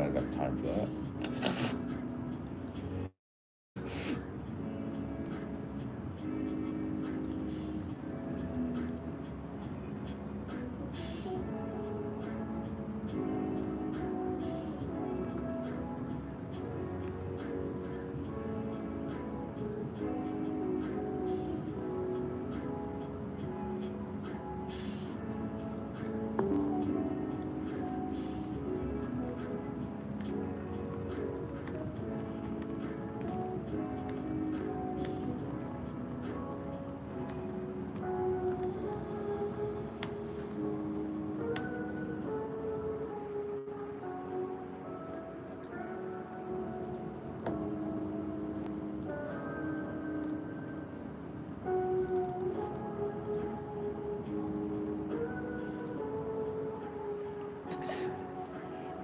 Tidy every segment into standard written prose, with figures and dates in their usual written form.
I got time for that.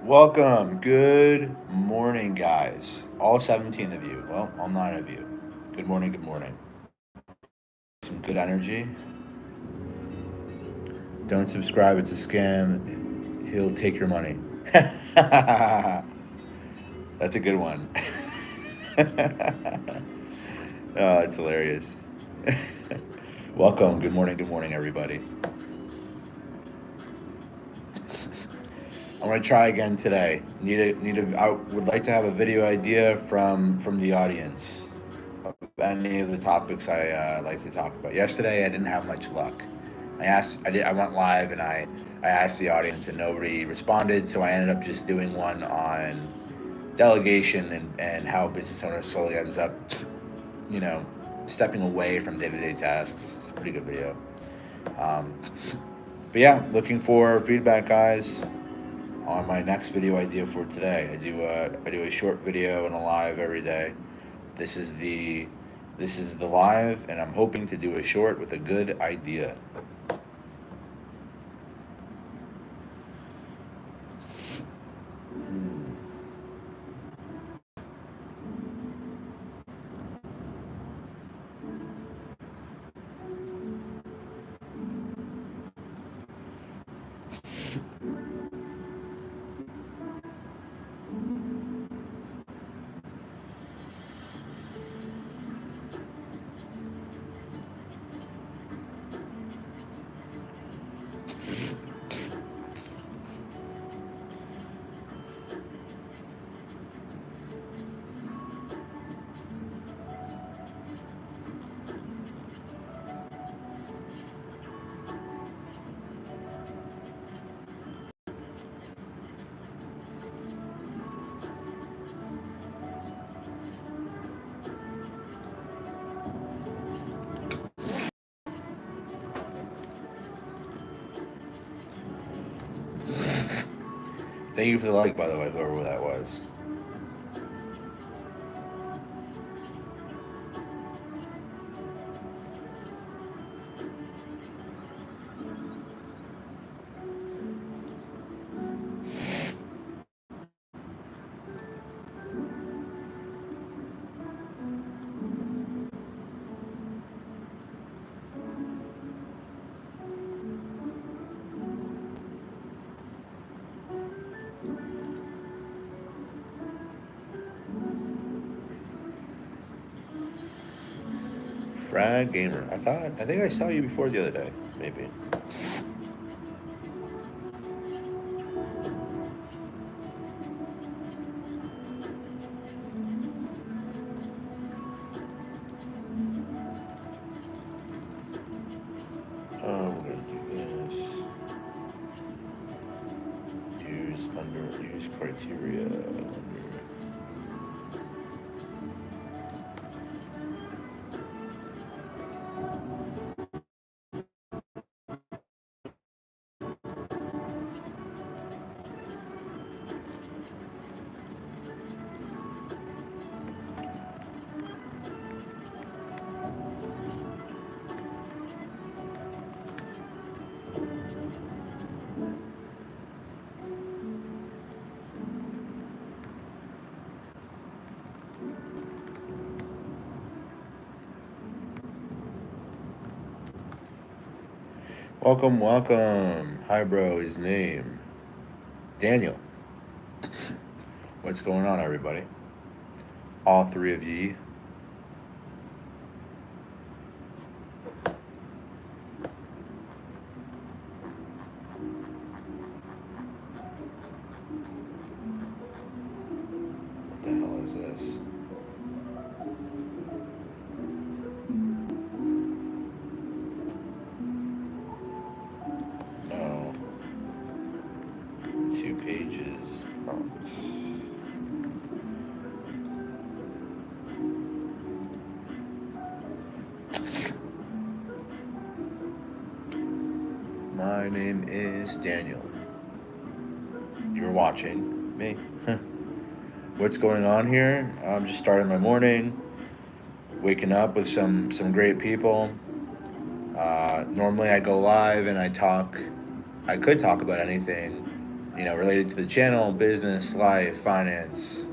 Welcome. Good morning, guys. All 17 of you. Well, all 9 of you. Good morning, good morning. Some good energy. Don't subscribe, it's a scam. He'll take your money. That's a good one. Oh, it's hilarious. Welcome. Good morning, everybody. I'm gonna try again today. I would like to have a video idea from the audience of any of the topics I like to talk about. Yesterday I didn't have much luck. I went live and I asked the audience and nobody responded, so I ended up just doing one on delegation and how a business owner slowly ends up, you know, stepping away from day-to-day tasks. It's a pretty good video. But yeah, looking for feedback, guys, on my next video idea for today. I do a short video and a live every day. This is the live, and I'm hoping to do a short with a good idea. Thank you for the like, by the way, whoever that was. Frag Gamer. I think I saw you before the other day, maybe. We're gonna do this. Use criteria under. Welcome, welcome. Hi, bro. His name, Daniel. What's going on, everybody? All three of ye. What the hell is this? Oh. 2 pages. Prompts. My name is Daniel. You're watching me. What's going on here? I'm just starting my morning, waking up with some great people. Normally I go live and I could talk about anything, related to the channel, business, life, finance,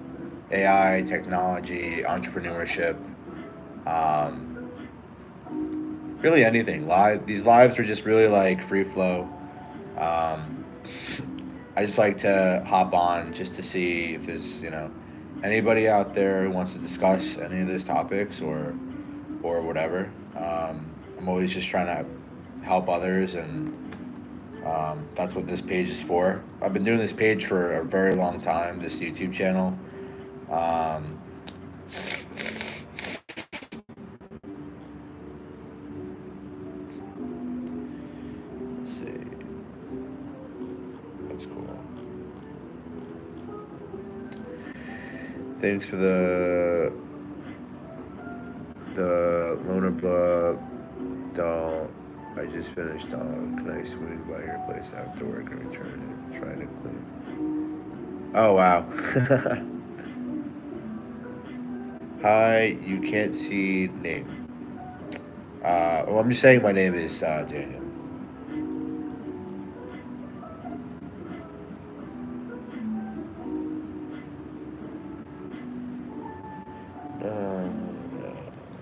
AI, technology, entrepreneurship, really anything. These lives are just really like free flow. I just like to hop on just to see if there's, anybody out there who wants to discuss any of those topics or whatever. I'm always just trying to help others, and that's what this page is for. I've been doing this page for a very long time, this YouTube channel. Let's see. That's cool. Thanks for the loner doll. I just finished. Can I swing by your place after work and return it? Try to clean. Oh wow. Hi, you can't see name. Well, I'm just saying my name is Daniel.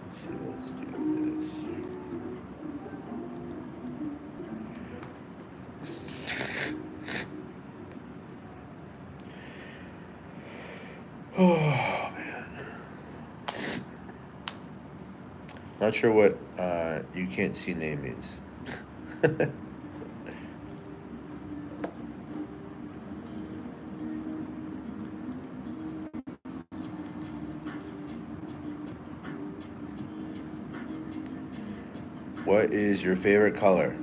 Let's see, let's do this. Oh man. Not sure what you can't see name means. What is your favorite color?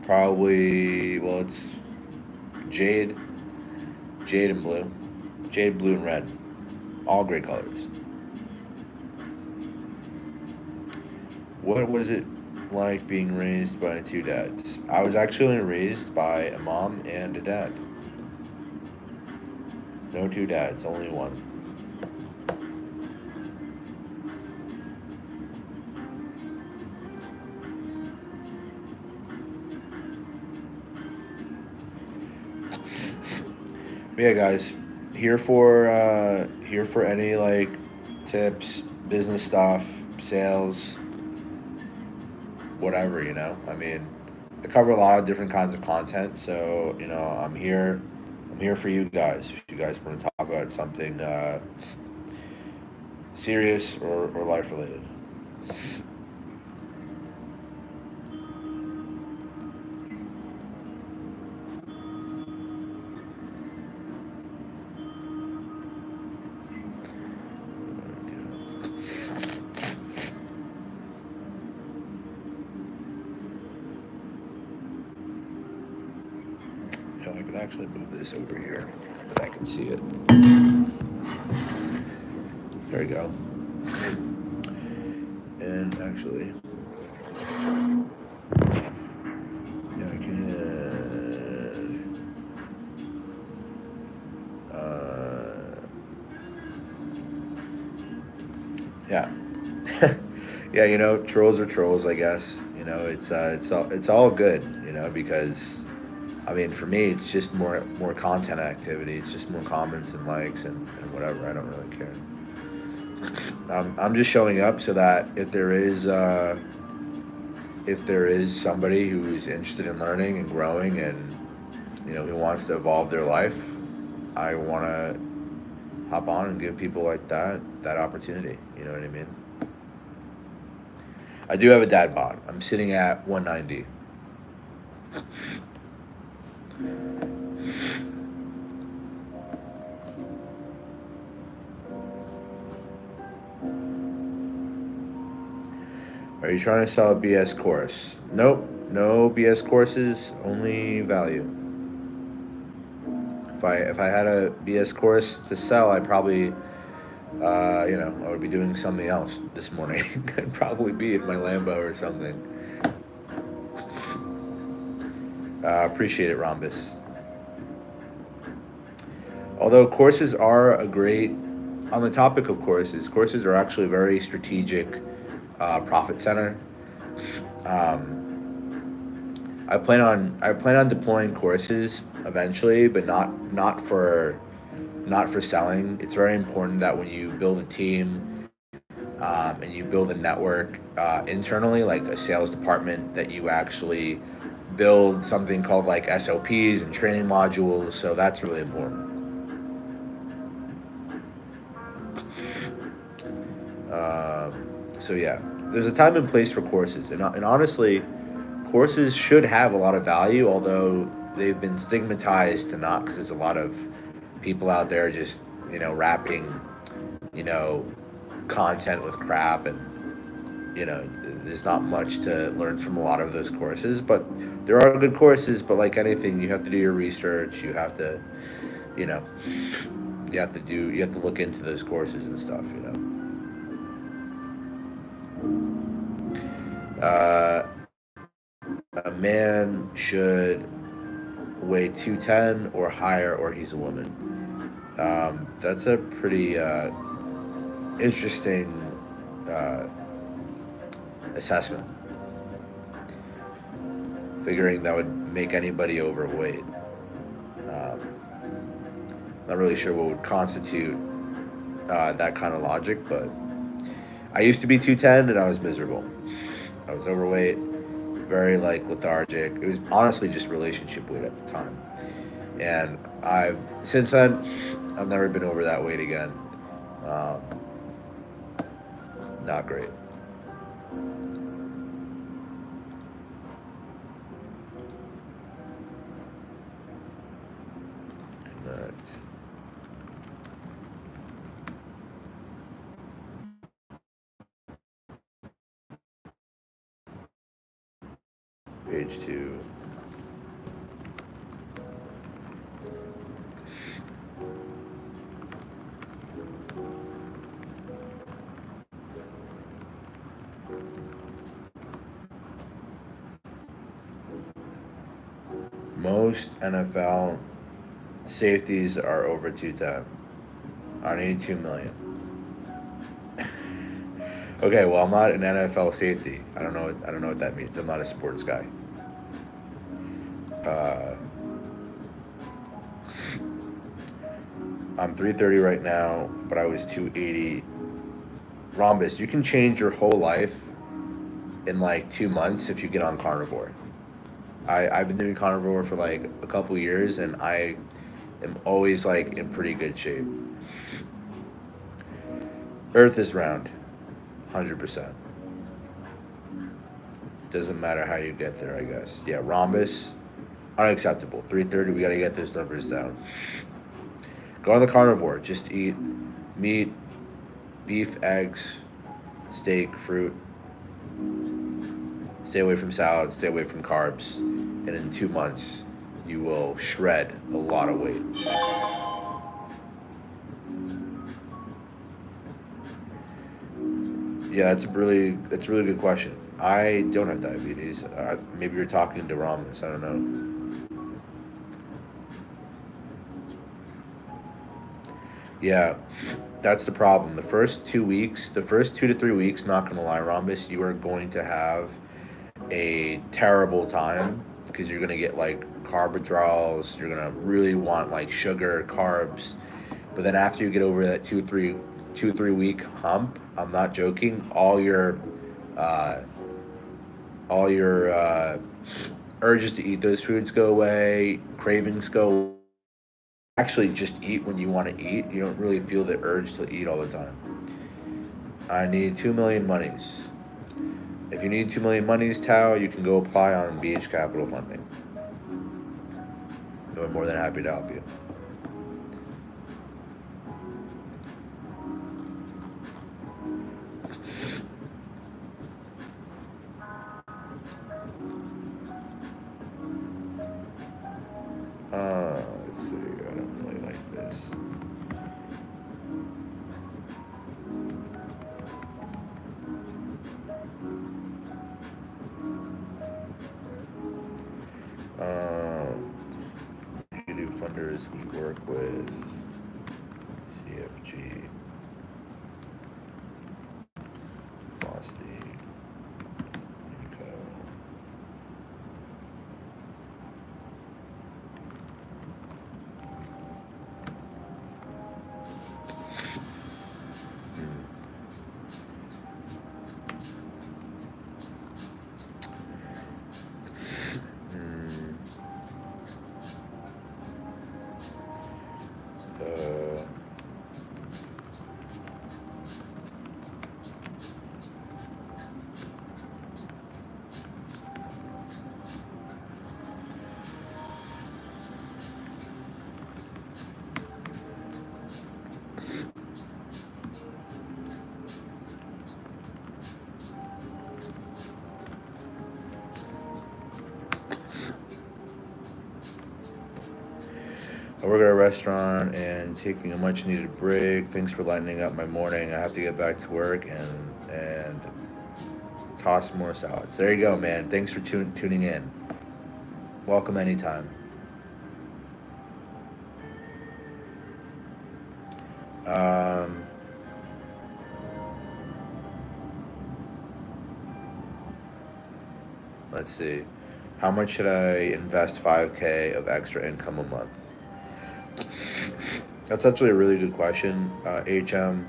Probably, well, it's jade and blue. Jade, blue, and red. All great colors. What was it like being raised by 2 dads? I was actually raised by a mom and a dad. No 2 dads, only one. But yeah, guys, here for any like tips, business stuff, sales, whatever. I mean, I cover a lot of different kinds of content, so I'm here for you guys. If you guys want to talk about something serious or life related. I can actually move this over here that I can see it. There we go. And actually, yeah, I can. Yeah. Yeah, trolls are trolls, I guess. It's all good, because I mean, for me, it's just more content activity. It's just more comments and likes and whatever. I don't really care. I'm just showing up so that if there is somebody who's interested in learning and growing and who wants to evolve their life, I want to hop on and give people like that opportunity. You know what I mean? I do have a dad bod. I'm sitting at 190. Are you trying to sell a BS course? Nope, no BS courses, only value. If I had a BS course to sell, I'd probably, I would be doing something else this morning. I'd probably be in my Lambo or something. Appreciate it, Rhombus. Although courses are on the topic of courses are actually a very strategic profit center. I plan on deploying courses eventually, but not for selling. It's very important that when you build a team and you build a network internally, like a sales department, that you actually build something called like SOPs and training modules. So that's really important. So yeah, there's a time and place for courses, and honestly, courses should have a lot of value, although they've been stigmatized to not, because there's a lot of people out there just wrapping content with crap, and there's not much to learn from a lot of those courses. But there are good courses, but like anything, you have to do your research. You have to you know you have to look into those courses and stuff. A man should weigh 210 or higher, or he's a woman. That's a pretty interesting assessment. Figuring that would make anybody overweight. Not really sure what would constitute that kind of logic, but I used to be 210 and I was miserable. I was overweight, very lethargic. It was honestly just relationship weight at the time. And since then, I've never been over that weight again. Not great. Connect. Page 2. Most NFL safeties are over 210. I need 2 million. Okay, well, I'm not an NFL safety. I don't know what that means. I'm not a sports guy. I'm 330 right now, but I was 280. Rhombus, you can change your whole life in 2 months if you get on Carnivore. I've been doing Carnivore for a couple years, and I am always in pretty good shape. Earth is round, 100%. Doesn't matter how you get there, I guess. Yeah, Rhombus, unacceptable. 330, we gotta get those numbers down. Go on the Carnivore. Just eat meat, beef, eggs, steak, fruit. Stay away from salads, stay away from carbs. And in 2 months, you will shred a lot of weight. Yeah, that's a really good question. I don't have diabetes. Maybe you're talking to Rhombus. I don't know. Yeah, that's the problem. The first 2 to 3 weeks, not gonna lie, Rhombus, you are going to have a terrible time because you're gonna get carb withdrawals. You're gonna really want sugar, carbs. But then after you get over that 3 week hump, I'm not joking. All your urges to eat those foods go away. Cravings go actually just eat when you want to eat. You don't really feel the urge to eat all the time. I need 2 million monies. If you need 2 million monies, Tao, you can go apply on BH Capital Funding. We're more than happy to help you. Let's see. I don't really like this. You do funders we work with CFG, Velocity, Nico. I work at a restaurant and taking a much needed break. Thanks for lightening up my morning. I have to get back to work and toss more salads. There you go, man. Thanks for tuning in. Welcome anytime. Let's see. How much should I invest 5K of extra income a month? That's actually a really good question, HM.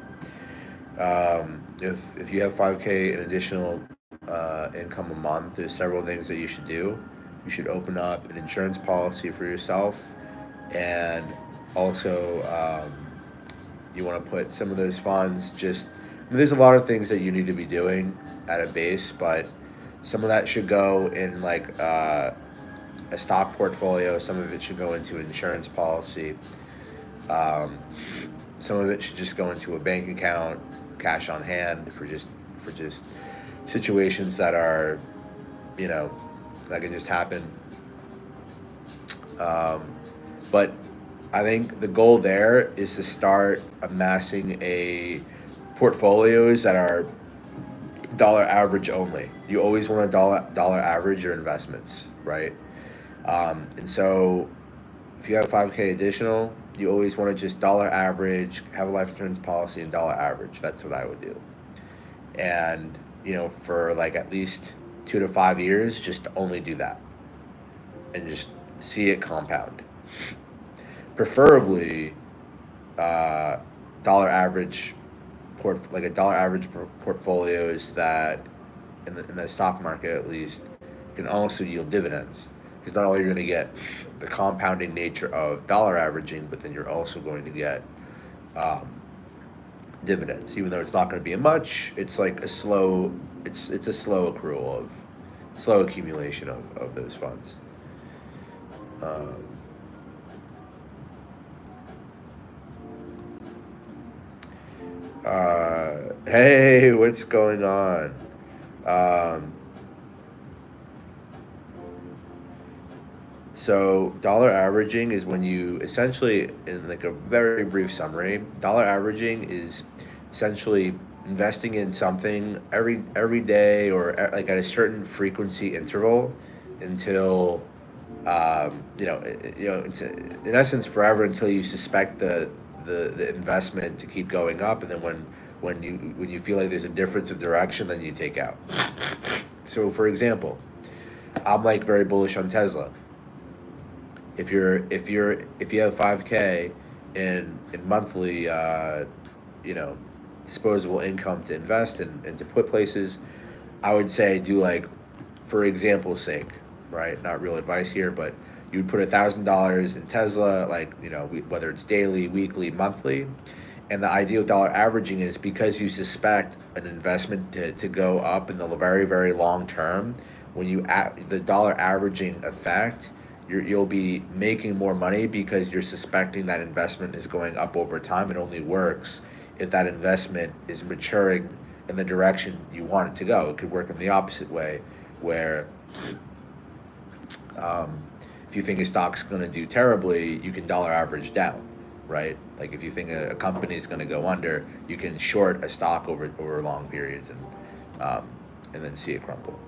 If you have 5K in additional income a month, there's several things that you should do. You should open up an insurance policy for yourself, and also you want to put some of those funds there's a lot of things that you need to be doing at a base, but some of that should go in like a stock portfolio. Some of it should go into an insurance policy. Some of it should just go into a bank account, cash on hand for just situations that are, that can just happen. But I think the goal there is to start amassing portfolios that are dollar average only. You always want to dollar average your investments, right? And so if you have 5K additional, you always want to just dollar average, have a life insurance policy and dollar average. That's what I would do. And, for like at least 2 to 5 years, just only do that and just see it compound. Preferably, dollar average portfolios that in the stock market at least can also yield dividends, because not only are you going to get the compounding nature of dollar averaging, but then you're also going to get dividends. Even though it's not going to be much, it's like a slow accrual of slow accumulation of those funds. Hey, what's going on? So dollar averaging is when you essentially, in like a very brief summary, dollar averaging is essentially investing in something every day or like at a certain frequency interval until it's in essence forever, until you suspect the investment to keep going up, and then when you feel like there's a difference of direction, then you take out. So for example, I'm like very bullish on Tesla. If you have 5K in monthly disposable income to invest and to put places, I would say do, like, for example's sake, right? Not real advice here, but You would put $1,000 in Tesla, like, whether it's daily, weekly, monthly. And the ideal dollar averaging is because you suspect an investment to go up in the very, very long term. When you the dollar averaging effect, you'll be making more money because you're suspecting that investment is going up over time. It only works if that investment is maturing in the direction you want it to go. It could work in the opposite way, where if you think a stock's going to do terribly, you can dollar average down, right? Like if you think a company is going to go under, you can short a stock over long periods and then see it crumble.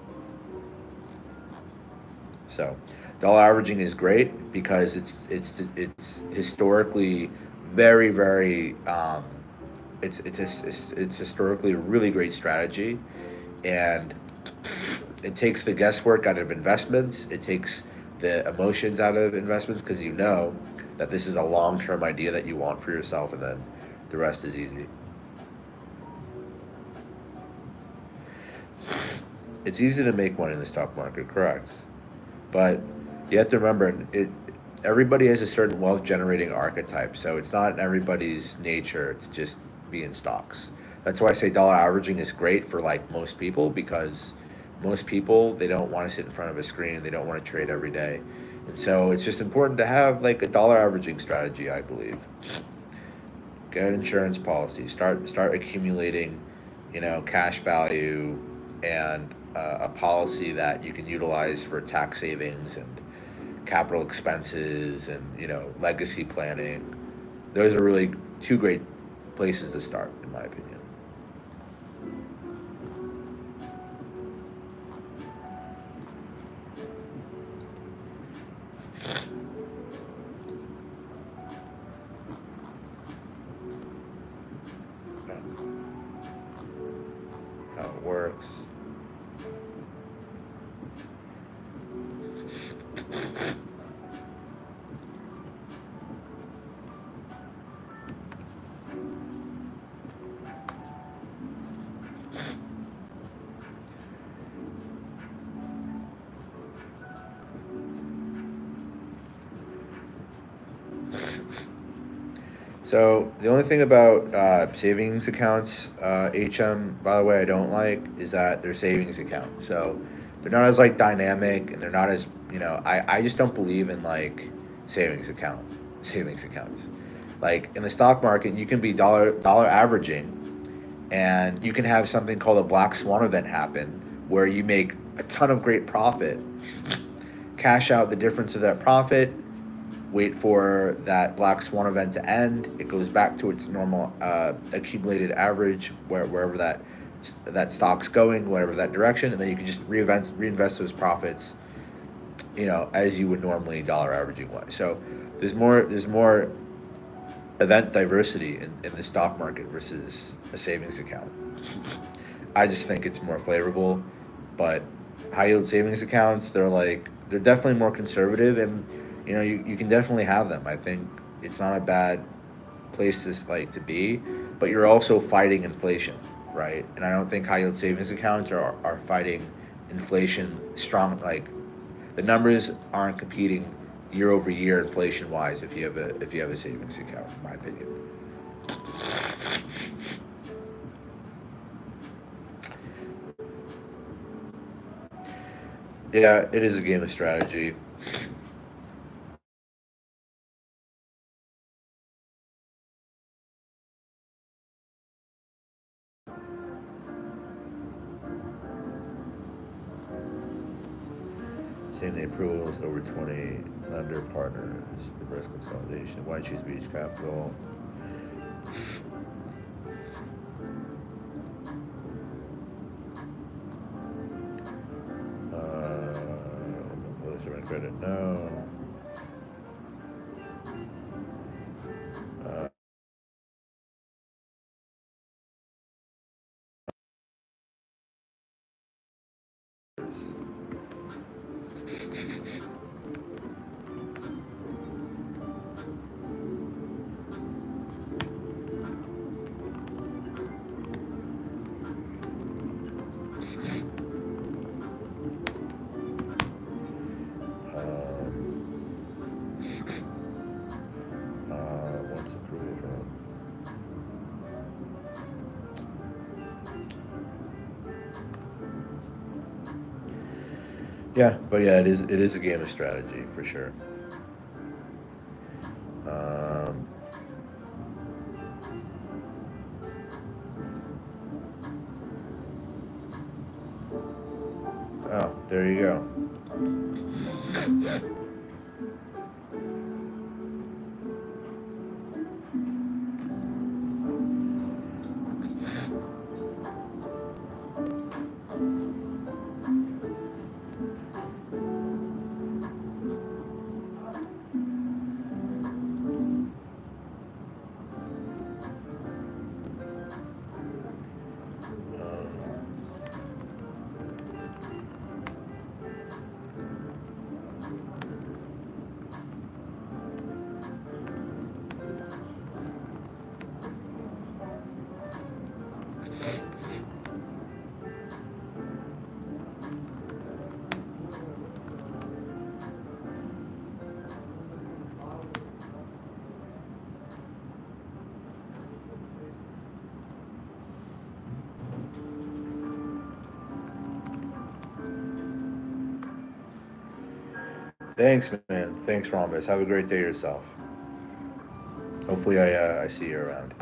So dollar averaging is great because it's historically very, very it's historically a really great strategy, and it takes the guesswork out of investments. It takes the emotions out of investments because you know that this is a long-term idea that you want for yourself, and then the rest is easy. It's easy to make money in the stock market, correct? But you have to remember, everybody has a certain wealth-generating archetype, so it's not in everybody's nature to just be in stocks. That's why I say dollar averaging is great for like most people, because most people, they don't want to sit in front of a screen, they don't want to trade every day. And so it's just important to have like a dollar averaging strategy, I believe. Get an insurance policy, start accumulating, cash value, and a policy that you can utilize for tax savings and capital expenses and legacy planning. Those are really two great places to start, in my opinion. How it works. So the only thing about savings accounts, HM, by the way, I don't like is that they're savings accounts. So they're not as like dynamic, and they're not as I just don't believe in like savings accounts. Like in the stock market, you can be dollar averaging, and you can have something called a black swan event happen where you make a ton of great profit, cash out the difference of that profit, wait for that black swan event to end. It goes back to its normal accumulated average, wherever that stock's going, whatever that direction, and then you can just reinvest those profits, as you would normally dollar averaging wise. So there's more event diversity in the stock market versus a savings account. I just think it's more flavorable, but high yield savings accounts, they're definitely more conservative, and you can definitely have them. I think it's not a bad place to be, but you're also fighting inflation, right? And I don't think high yield savings accounts are fighting inflation strong. Like the numbers aren't competing year over year inflation wise if you have a savings account, in my opinion. Yeah, it is a game of strategy. Same day approvals over 20 lender partners, reverse consolidation. Why choose Beach Capital? List of credit, no. Yeah, but yeah, it is a game of strategy for sure. Um, oh, there you go. Thanks, man. Thanks, Rhombus. Have a great day yourself. Hopefully, I see you around.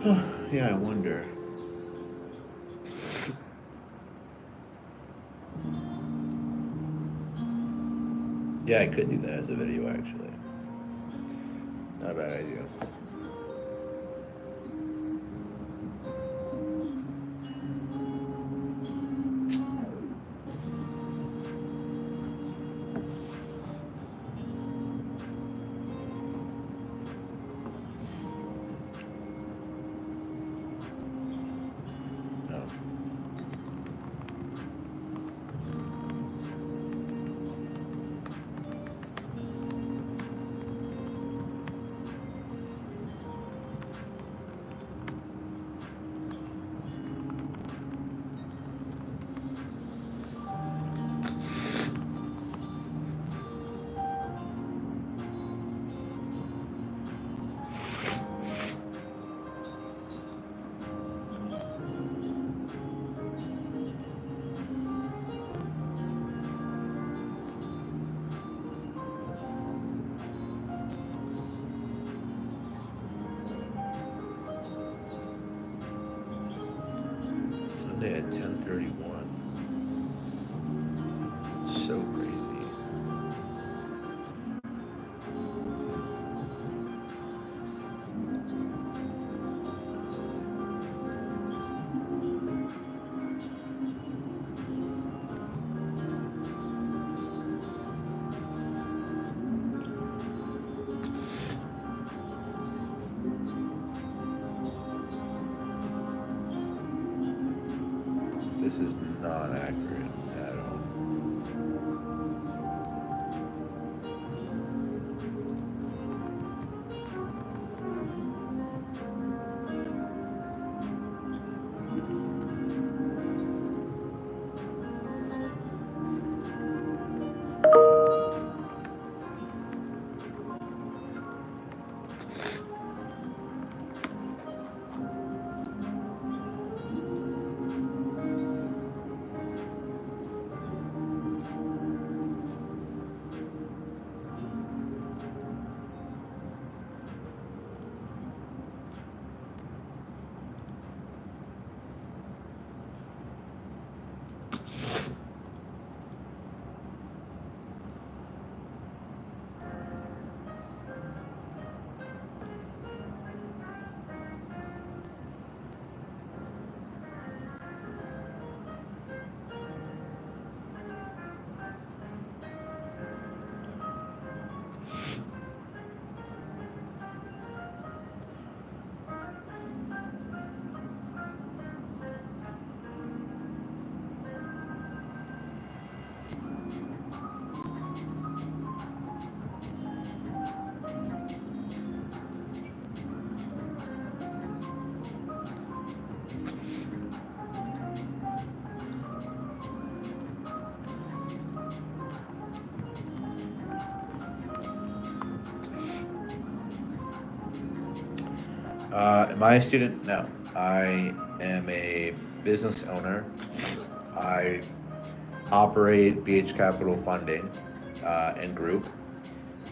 Yeah, I wonder. Yeah, I could do that as a video, actually. Not a bad idea. No. Sunday at 10:31. So crazy. This is not accurate at all. Am I a student? No. I am a business owner. I operate BH Capital Funding and Group,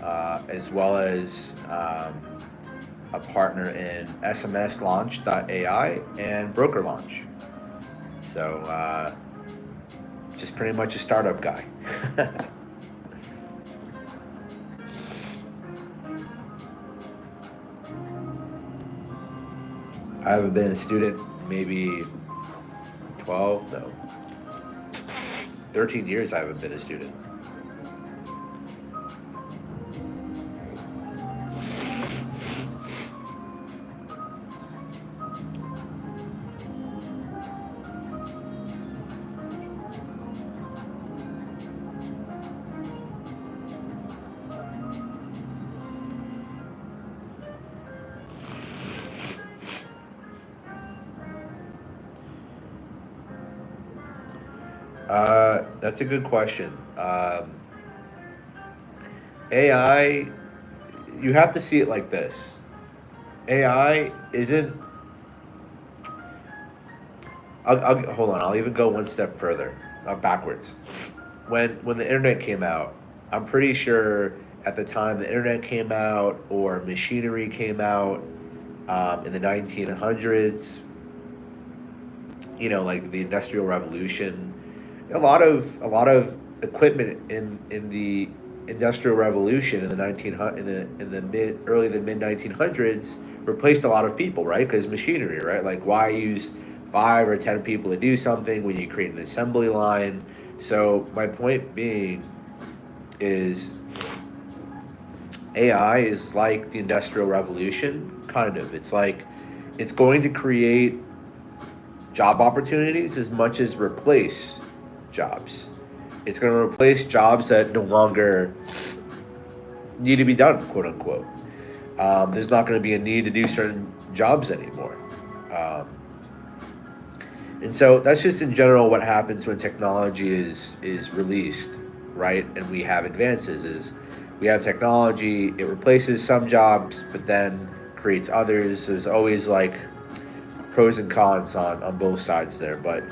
as well as a partner in SMSLaunch.ai and Broker Launch. So, just pretty much a startup guy. I haven't been a student maybe 12, no, 13 years I haven't been a student. That's a good question. AI, you have to see it like this. AI isn't. I'll hold on. I'll even go one step further, backwards. When the internet came out, I'm pretty sure at the time the internet came out or machinery came out, in the 1900s, like the Industrial Revolution. A lot of equipment in the Industrial Revolution in the 1900 in the mid 1900s replaced a lot of people, right? Because machinery, right? Like, why use 5 or 10 people to do something when you create an assembly line? So my point being is AI is like the Industrial Revolution, kind of. It's like it's going to create job opportunities as much as replace jobs. It's going to replace jobs that no longer need to be done, quote unquote. There's not going to be a need to do certain jobs anymore. Um, and so that's just in general what happens when technology is released, right? And we have advances. Is we have technology, it replaces some jobs, but then creates others. There's always like pros and cons on both sides there, but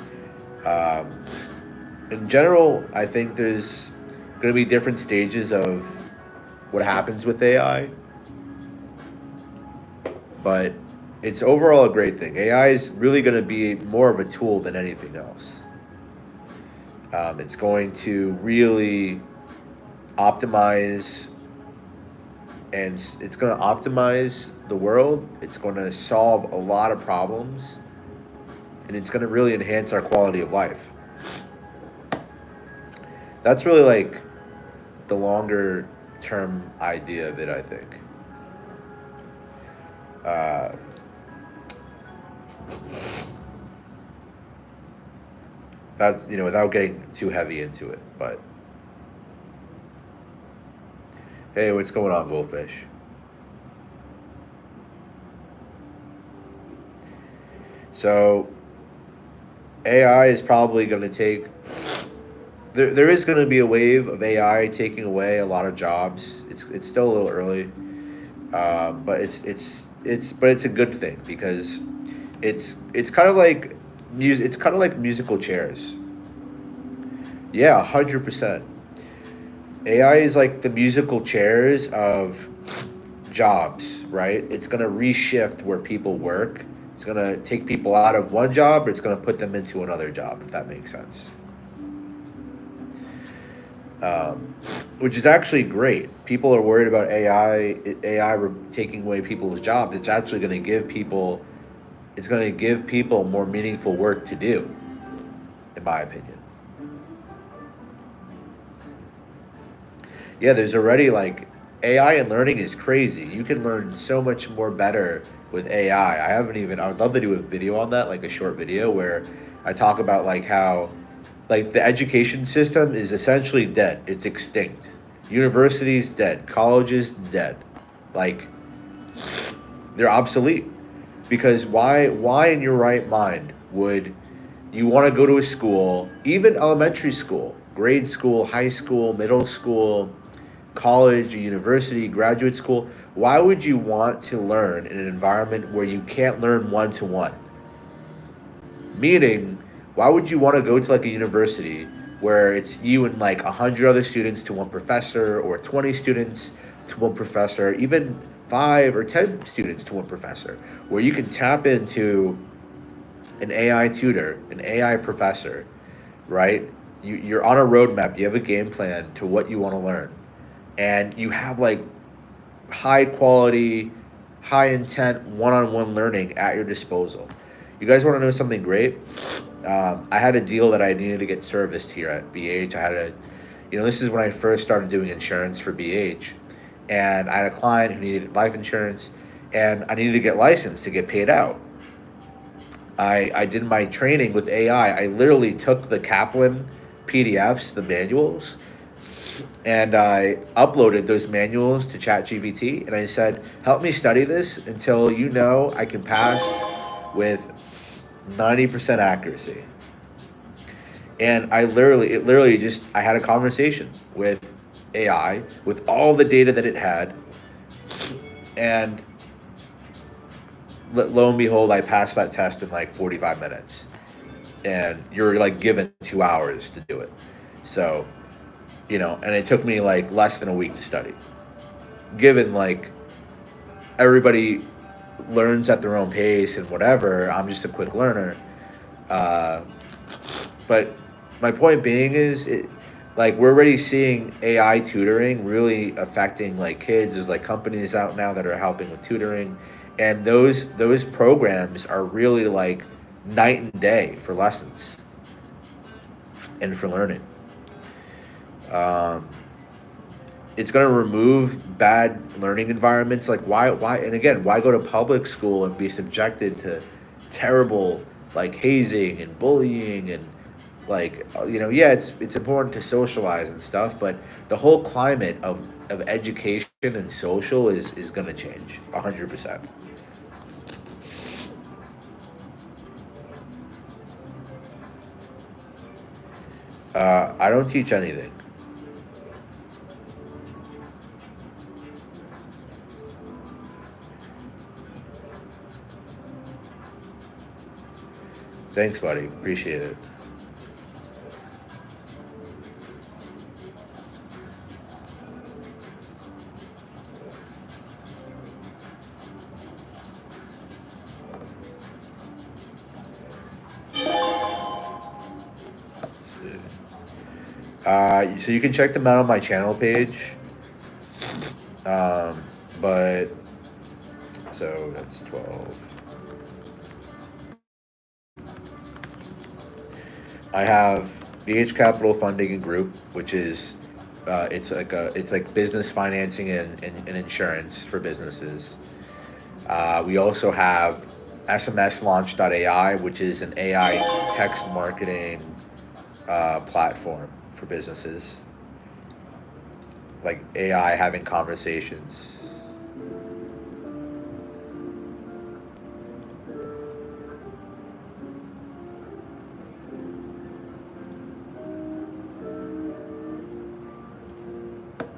um, in general, I think there's going to be different stages of what happens with AI, but it's overall a great thing. AI is really going to be more of a tool than anything else. It's going to really optimize, and it's going to optimize the world. It's going to solve a lot of problems, and it's going to really enhance our quality of life. That's really like the longer term idea of it, I think. Uh, that's, without getting too heavy into it, but hey, what's going on, Goldfish? So AI is probably going to take. There is going to be a wave of AI taking away a lot of jobs. It's still a little early, but it's a good thing because it's kind of like music. It's kind of like musical chairs. Yeah, 100%. AI is like the musical chairs of jobs, right? It's going to reshift where people work. It's going to take people out of one job, or it's going to put them into another job, if that makes sense. Which is actually great. People are worried about AI taking away people's jobs. It's actually going to give people, it's going to give people more meaningful work to do, in my opinion. Yeah, there's already like AI and learning is crazy. You can learn so much more better with AI. I haven't even. I would love to do a video on that, like a short video where I talk about like how like the education system is essentially dead. It's extinct. Universities dead. Colleges dead. Like they're obsolete. Because why in your right mind would you want to go to a school, even elementary school, grade school, high school, middle school, college, university, graduate school? Why would you want to learn in an environment where you can't learn one to one? Meaning, why would you want to go to like a university where it's you and like 100 other students to one professor, or 20 students to one professor, even 5 or 10 students to one professor, where you can tap into an AI tutor, an AI professor, right? You're on a roadmap, you have a game plan to what you want to learn, and you have like high quality, high intent one-on-one learning at your disposal. You guys want to know something great? I had a deal that I needed to get serviced here at BH. This is when I first started doing insurance for BH, and I had a client who needed life insurance, and I needed to get licensed to get paid out. I did my training with AI. I literally took the Kaplan PDFs, the manuals, and I uploaded those manuals to ChatGPT, and I said, help me study this until I can pass with 90% accuracy. And I had a conversation with AI with all the data that it had, and lo and behold, I passed that test in like 45 minutes. And you're like given 2 hours to do it. So, and it took me like less than a week to study. Given like everybody learns at their own pace and whatever. I'm just a quick learner. Uh, but my point being is, like we're already seeing AI tutoring really affecting like kids. There's like companies out now that are helping with tutoring, and those programs are really like night and day for lessons and for learning. Um, it's going to remove bad learning environments. Like why and again, why go to public school and be subjected to terrible like hazing and bullying and like yeah, it's important to socialize and stuff, but the whole climate of education and social is going to change 100%. I don't teach anything. Thanks, buddy, appreciate it. So you can check them out on my channel page. But so that's 12. I have BH Capital Funding and Group, which is it's like business financing and insurance for businesses. We also have SMSLaunch.ai, which is an AI text marketing platform for businesses, like AI having conversations.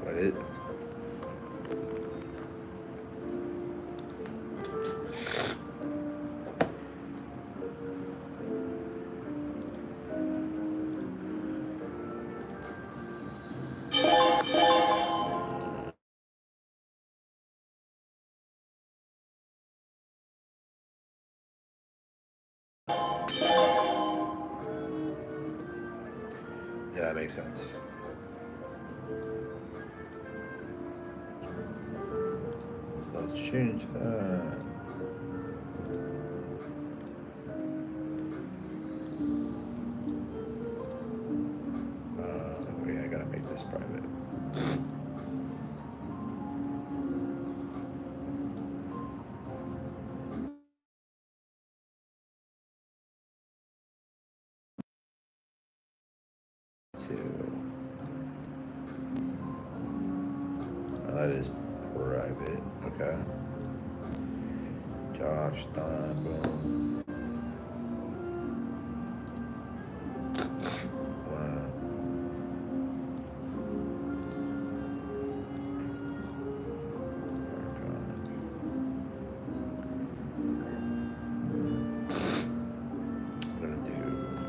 What it? Yeah, that makes sense. So let's change that. Okay, I gotta make this private. Two. That is private. Okay. Josh, Don, boom. Wow. I'm gonna do.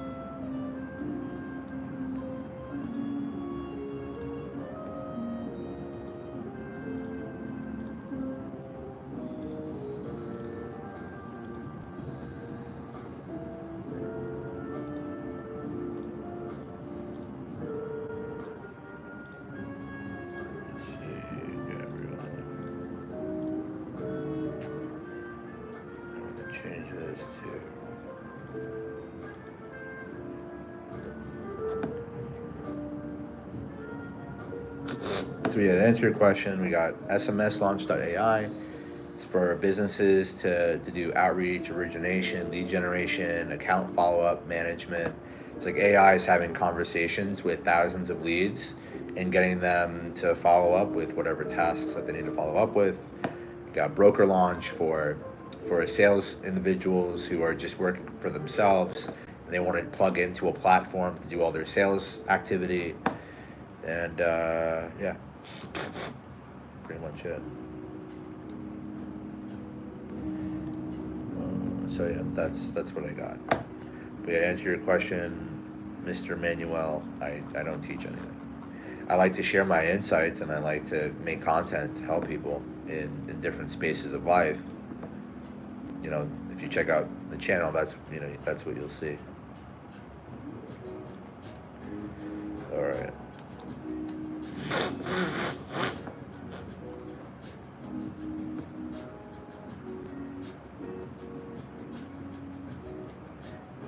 Let's see, Gabriel. I'm gonna change this to. So yeah, to answer your question, we got SMSLaunch.ai. It's for businesses to do outreach, origination, lead generation, account follow-up, management. It's like AI is having conversations with thousands of leads and getting them to follow up with whatever tasks that they need to follow up with. You got Broker Launch for sales individuals who are just working for themselves and they want to plug into a platform to do all their sales activity. And yeah, pretty much it. So yeah, that's what I got. But yeah, to answer your question, Mr. Manuel, I don't teach anything. I like to share my insights and I like to make content to help people in different spaces of life. if you check out the channel, that's what you'll see. All right.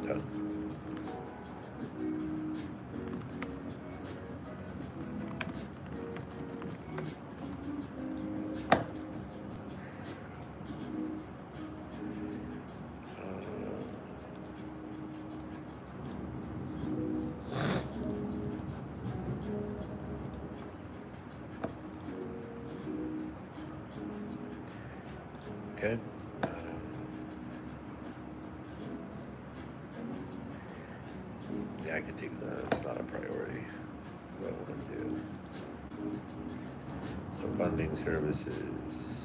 Done. Okay. Yeah, I can take that. It's not a priority. What I want to do. So funding services.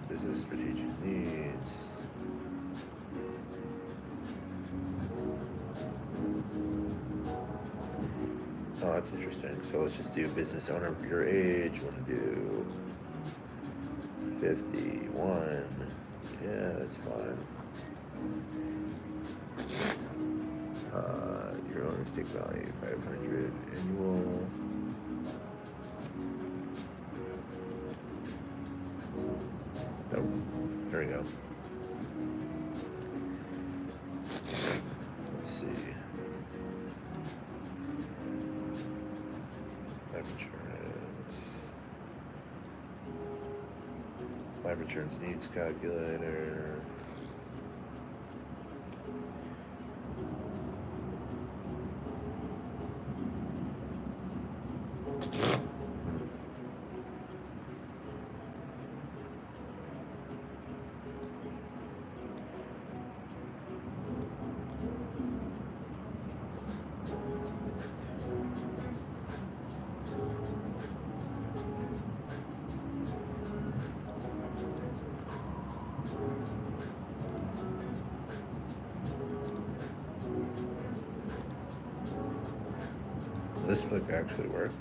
Business strategic needs. Oh, that's interesting. So let's just do business owner your age. Want to do 51. Yeah, that's fine. Your owner stake value 500 annual. Nope. There we go. Let's see. Life insurance. Life insurance needs calculator. This would actually work.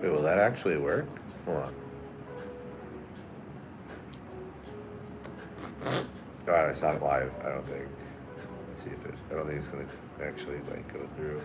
Wait, will that actually work? Hold on. God, it's not live, I don't think. Let's see if I don't think it's gonna actually go through.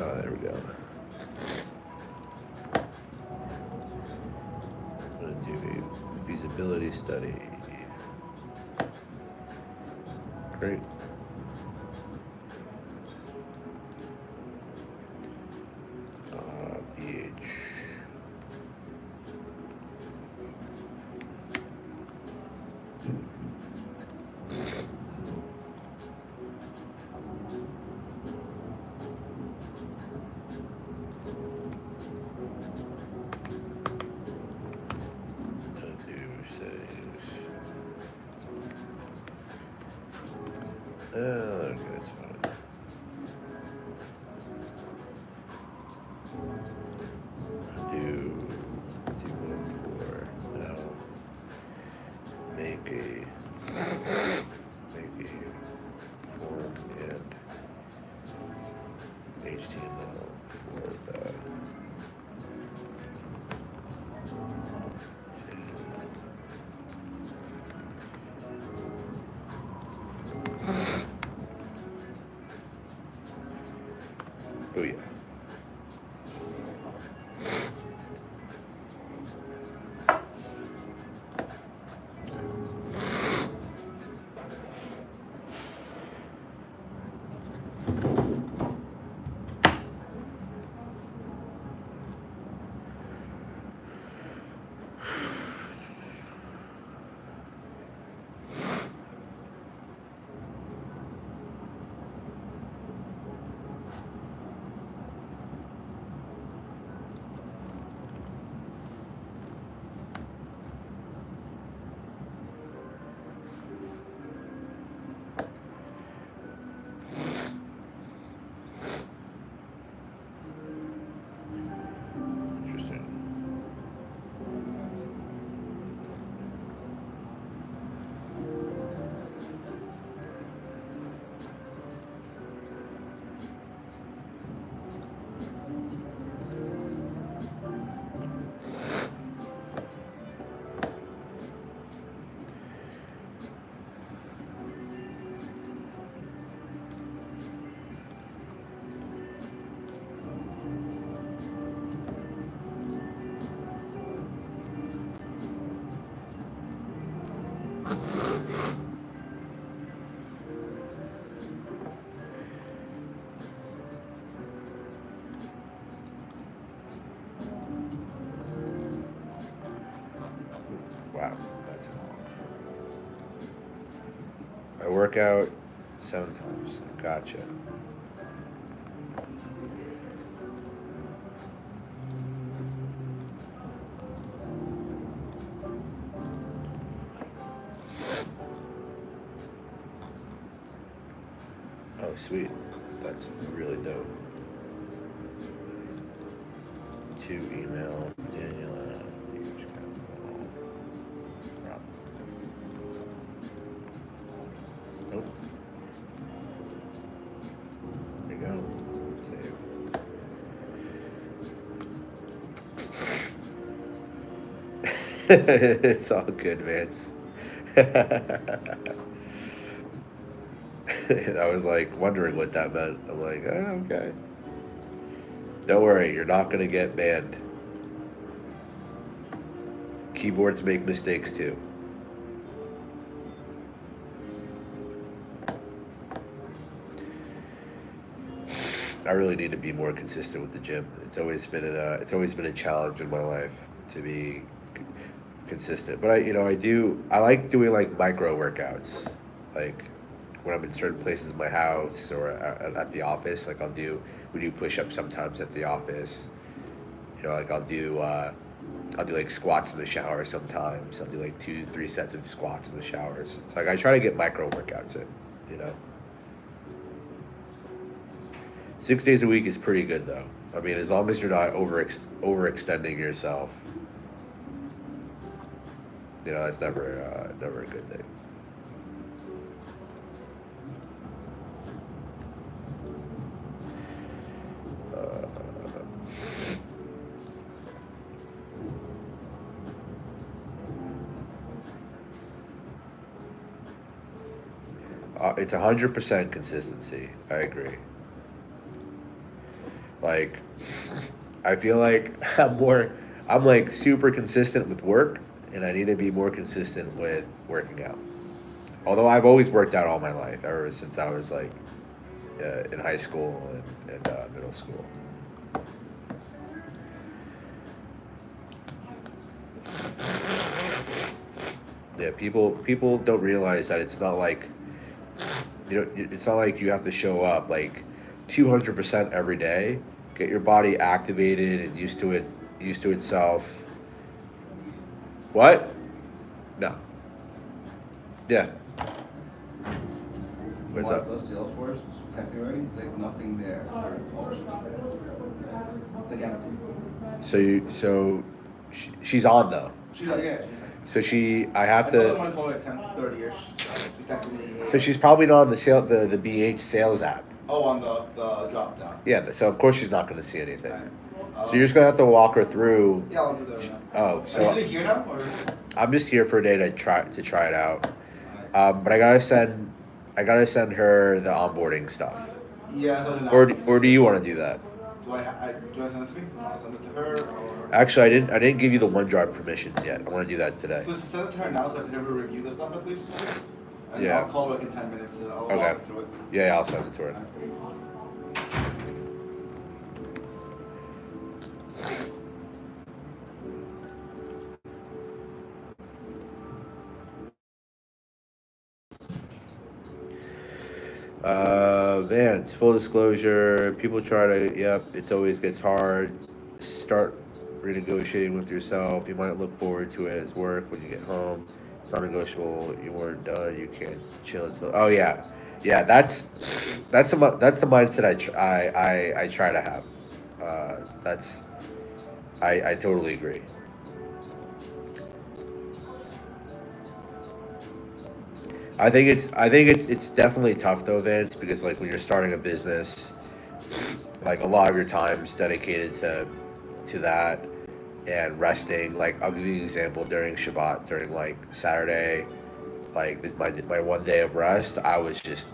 Oh, there we go. I'm gonna do a feasibility study. Great. BH. Okay, that's fine. Do 214 now. Make a form and HTML for the Wow, that's long. I work out 7 times. Gotcha. Oh, sweet. That's really dope. To email Daniel Nope. There you go. Save. It's all good, Vance. I was like wondering what that meant. I'm like, oh, okay. Don't worry, you're not gonna get banned. Keyboards make mistakes too. I really need to be more consistent with the gym. It's always been a challenge in my life to be consistent. But I like doing like micro workouts, like when I'm in certain places in my house or at the office. Like we do push-ups sometimes at the office. Like I'll do like squats in the shower sometimes. I'll do like 2-3 sets of squats in the showers. It's like I try to get micro workouts in. 6 days a week is pretty good though. I mean, as long as you're not overextending yourself, that's never a good thing. It's 100% consistency. I agree. Like, I feel like I'm like super consistent with work, and I need to be more consistent with working out. Although I've always worked out all my life, ever since I was like in high school and middle school. Yeah, people don't realize that it's not like it's not like you have to show up like 200% every day. Get your body activated and used to itself. What? No. Yeah. What's up? The Salesforce sector already, like nothing there. Very close. Like empty. She's on though. She's like, yeah. So I have to. I saw them like 10:30ish. She's texting So she's probably not on the BH sales app. Oh, on the drop down. Yeah. So of course she's not going to see anything. Right. So you're just going to have to walk her through. Yeah, I'll do that now. Oh, so. Are you sitting here now? Or? I'm just here for a day to try it out. But I gotta send her the onboarding stuff. Yeah. Or do you want to do that? Do I send it to me? I'll send it to her. Or... Actually, I didn't give you the OneDrive permissions yet. I want to do that today. So send it to her now, so I can have her review the stuff at least. And yeah. I'll call her like in 10 minutes. I'll okay. walk through it. Yeah, I'll send it to her. Vance, full disclosure, people try to, it always gets hard. Start renegotiating with yourself. You might look forward to it as work when you get home. It's not negotiable. You weren't done. You can't chill until. Oh yeah, That's the mindset I try to have. I totally agree. I think it's definitely tough though, Vance, because like when you're starting a business, like a lot of your time's dedicated to that and resting. Like I'll give you an example during Shabbat, during like Saturday, like my one day of rest, I was just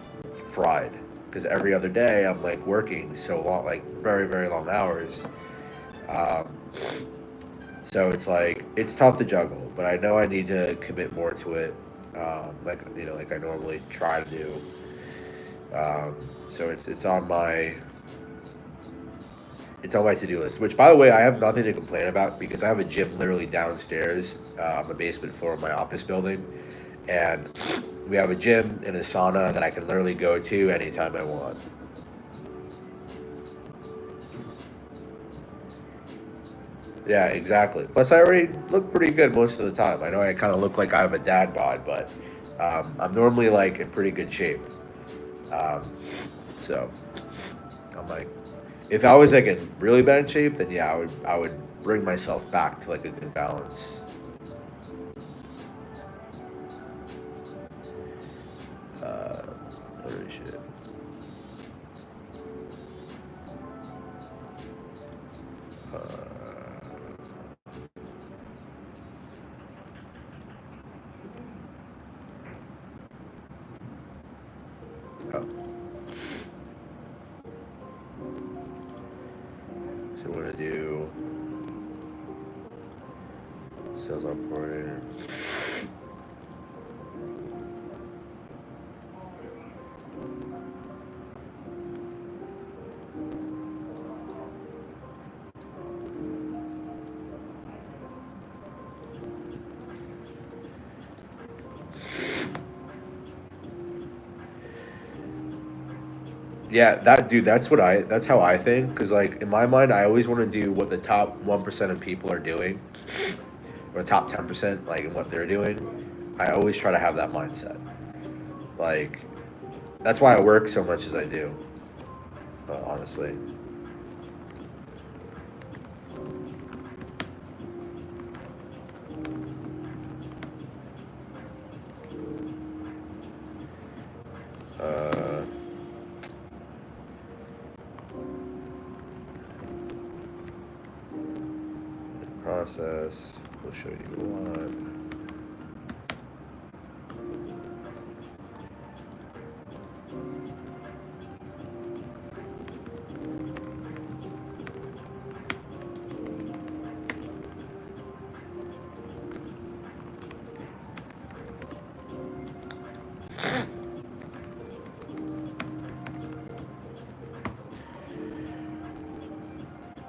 fried because every other day I'm like working so long, like very very long hours. Um, so it's like it's tough to juggle, but I know I need to commit more to it. like like I normally try to do. So it's on my to-do list. Which, by the way, I have nothing to complain about because I have a gym literally downstairs on the basement floor of my office building, and we have a gym and a sauna that I can literally go to anytime I want. Yeah, exactly. Plus, I already look pretty good most of the time. I know I kind of look like I have a dad bod, but I'm normally like in pretty good shape. Um, so I'm like, if I was like in really bad shape, then yeah, I would bring myself back to like a good balance. Holy shit. Uh, oh. So we're gonna do sales onboarding. Yeah, that's how I think. Because like in my mind, I always want to do what the top 1% of people are doing, or the top 10%, like in what they're doing. I always try to have that mindset. Like that's why I work so much as I do. Honestly. Uh, process. We'll show you one.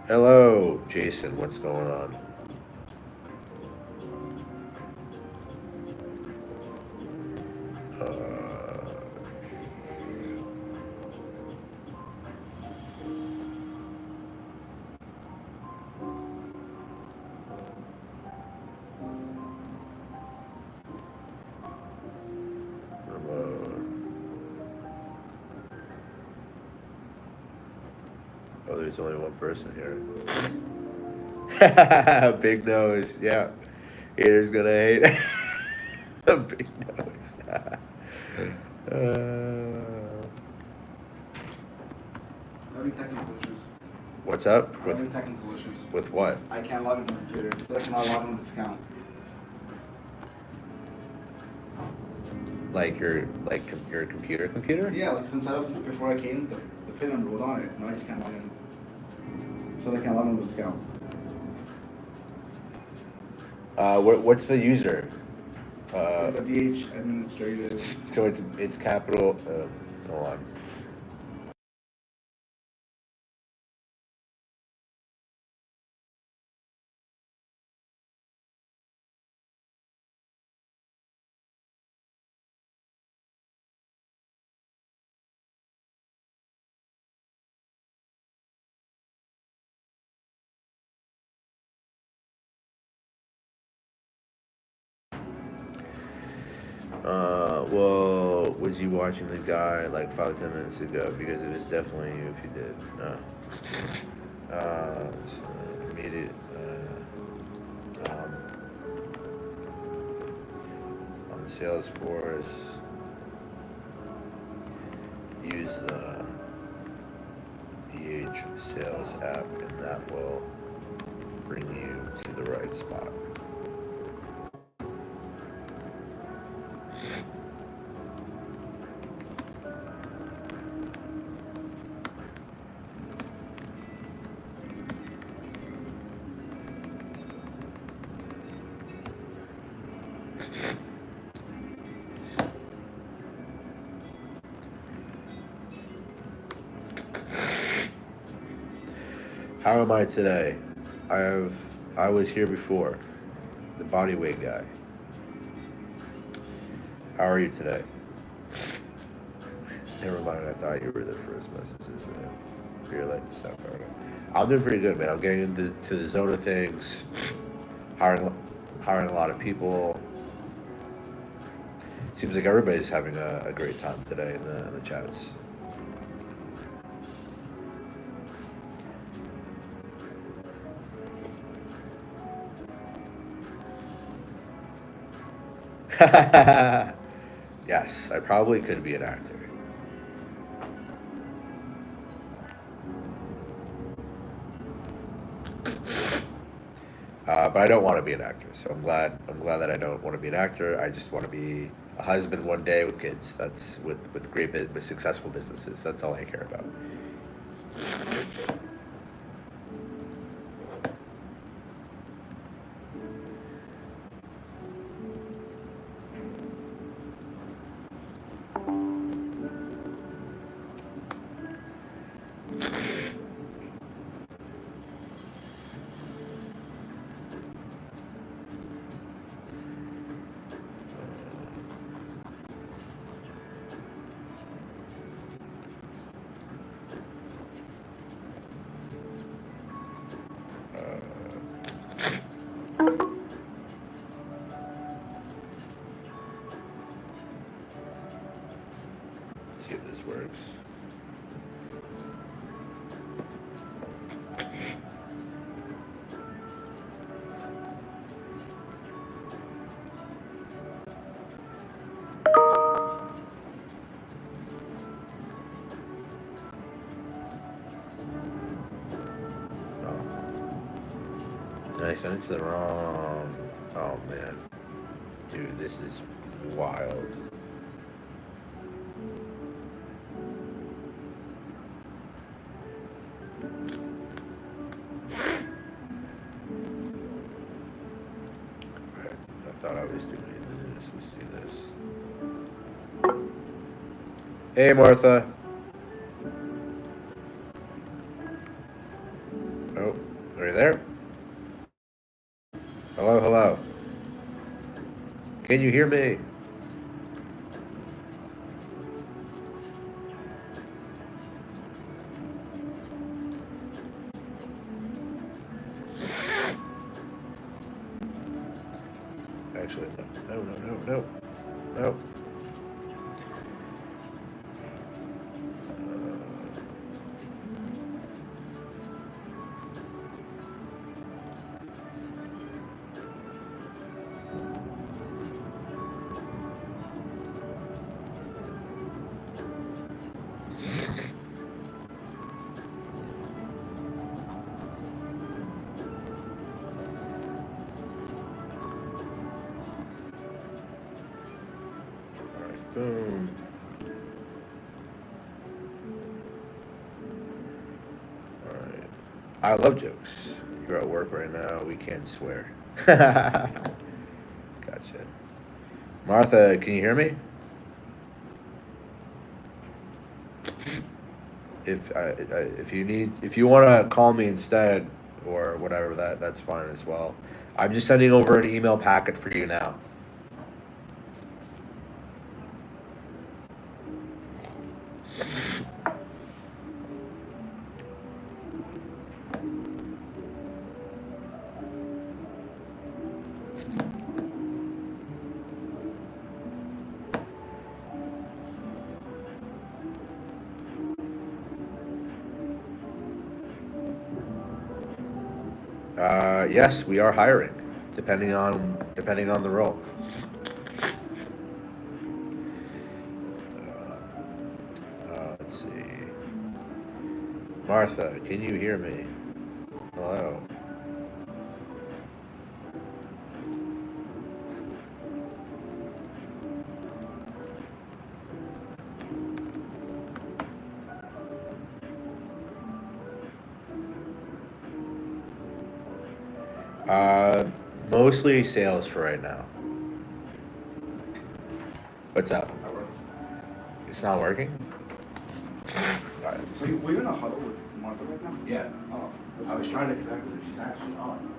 Hello, Jason. What's going on? Oh, there's only one person here. Big nose. Yeah. Haters gonna hate. Big nose. Having technical issues. What's up? Having technical issues. With what? I can't log into my computer. So I cannot log into this account. Like your computer? Yeah, like since I was before I came, the PIN number was on it. Now I just can't log in. So I can't log into this account. What's the user? It's a BH administrative. So it's capital. Hold on. Well, was you watching the guy like 5 to 10 minutes ago? Because it was definitely you if you did. So immediate. On Salesforce, use the PH Sales app, and that will bring you to the right spot. How am I today? I was here before. The body weight guy. How are you today? Never mind, I thought you were the first messages for your life to South Florida. I'm doing pretty good, man. I'm getting into the zone of things, hiring a lot of people. Seems like everybody's having a great time today in the chats. Yes, I probably could be an actor. But I don't want to be an actor, so I'm glad that I don't want to be an actor. I just want to be a husband one day with kids. That's with with successful businesses. That's all I care about. See if this works. Did I send it to the wrong? Oh man, dude, this is wild. I thought I was doing this. Let's do this. Hey, Martha. Oh, are you there? Hello, hello. Can you hear me? Actually, no. Boom. Alright. I love jokes. You're at work right now. We can't swear. Gotcha. Martha, can you hear me? If you want to call me instead or whatever, that's fine as well. I'm just sending over an email packet for you now. Yes, we are hiring, depending on the role. Let's see. Martha, can you hear me? Hello. Mostly sales for right now. What's up? It's not working? All right. Were you in a huddle with Martha right now? Yeah. Oh. I was trying to connect with her. She's actually on.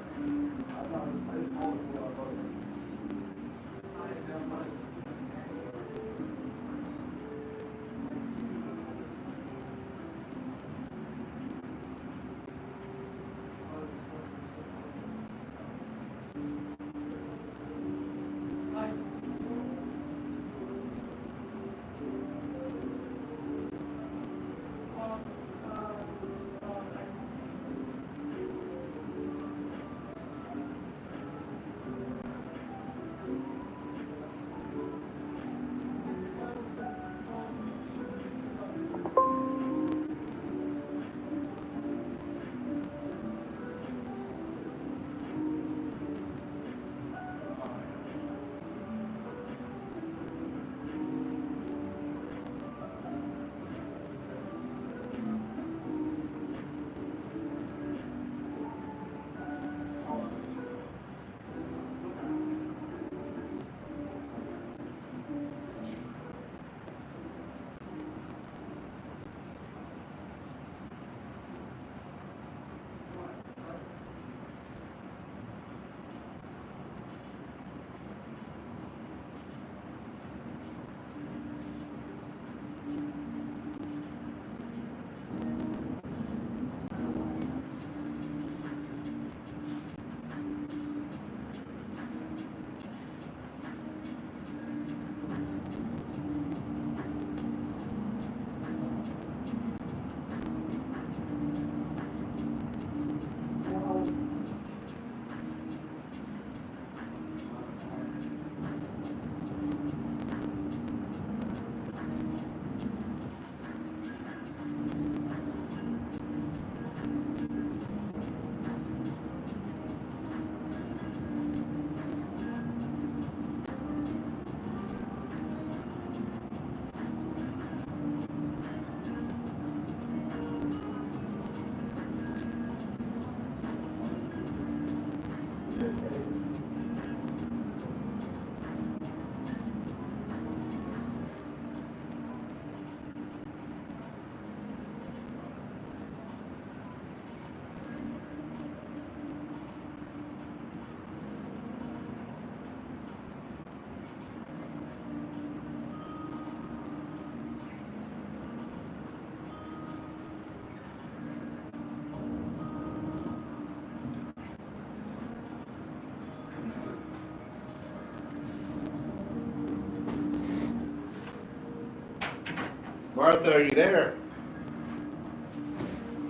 Martha, are you there?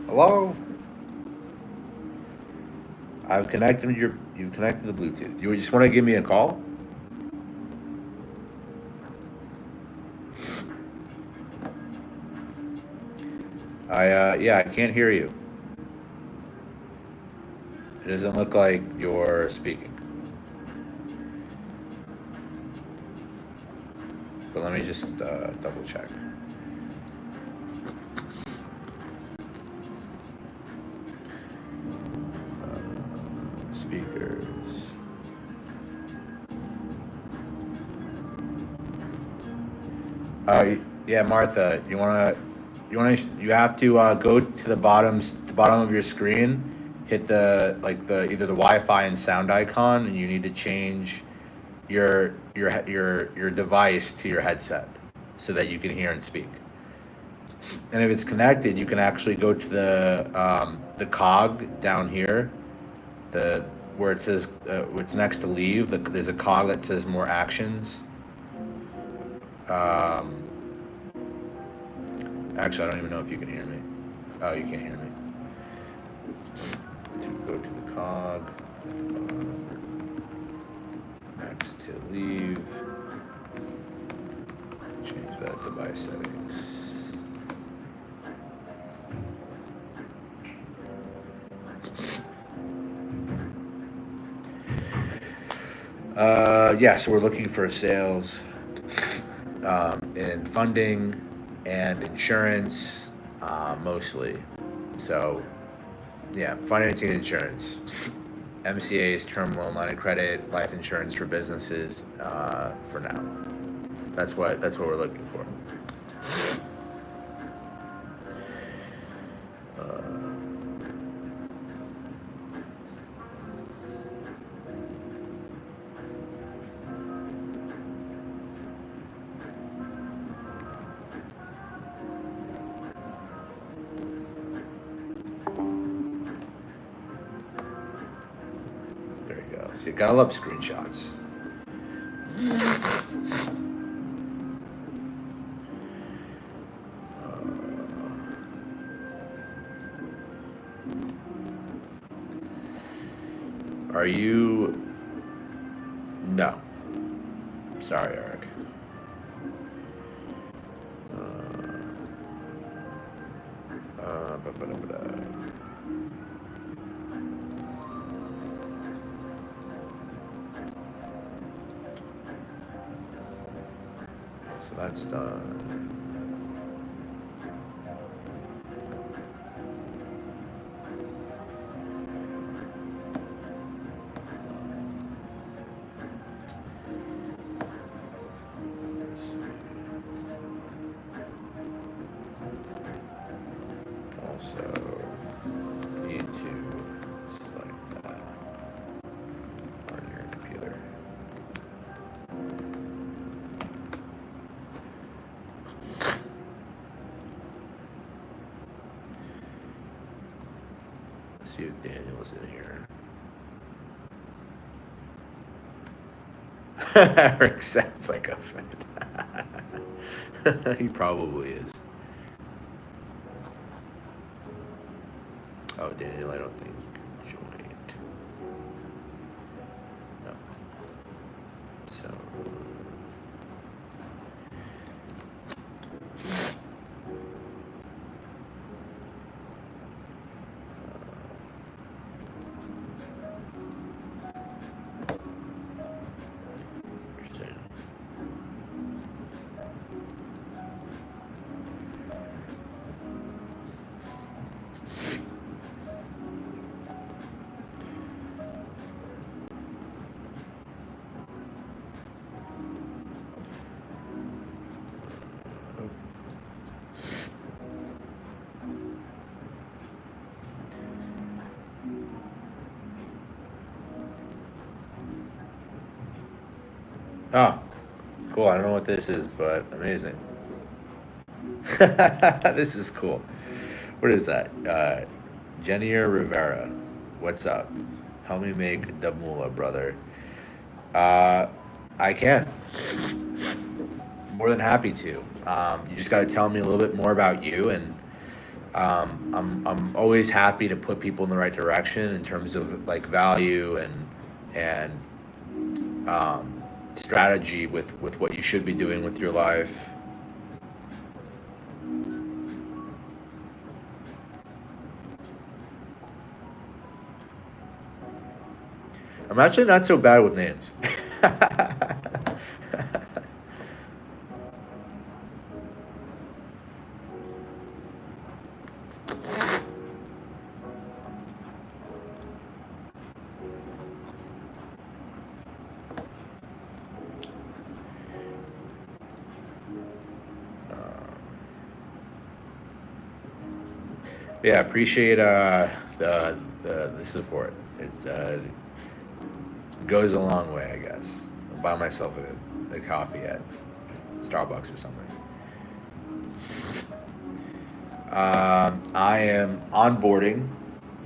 Hello? I've connected you've connected the Bluetooth. You just want to give me a call? Yeah, I can't hear you. It doesn't look like you're speaking. But let me just double check. Speakers. Yeah, Martha, you have to go to the bottom of your screen, hit the either the Wi-Fi and sound icon, and you need to change your device to your headset so that you can hear and speak. And if it's connected, you can actually go to the cog down here, where it says it's next to leave. There's a cog that says more actions. Actually, I don't even know if you can hear me. Oh, you can't hear me. To go to the cog, next to leave, change that device settings. So we're looking for sales in funding and insurance, mostly. So, yeah, financing and insurance. MCAs, term loan, line of credit, life insurance for businesses, for now. That's what we're looking for. So you gotta love screenshots. Are you? No. Sorry, Eric. So that's done. Also, need to select that on your computer. Let's see if Daniel's in here. Eric sounds like a fan. He probably is. Oh, Daniel, I don't think joined. No. So. Interesting. Oh, cool. I don't know what this is, but amazing. This is cool. What is that? Jenier Rivera. What's up? Help me make the moolah, brother. I can. More than happy to. You just got to tell me a little bit more about you, and I'm always happy to put people in the right direction in terms of like value and strategy with what you should be doing with your life. I'm actually not so bad with names. Yeah, appreciate the support. It's goes a long way, I guess. I'll buy myself a coffee at Starbucks or something. I am onboarding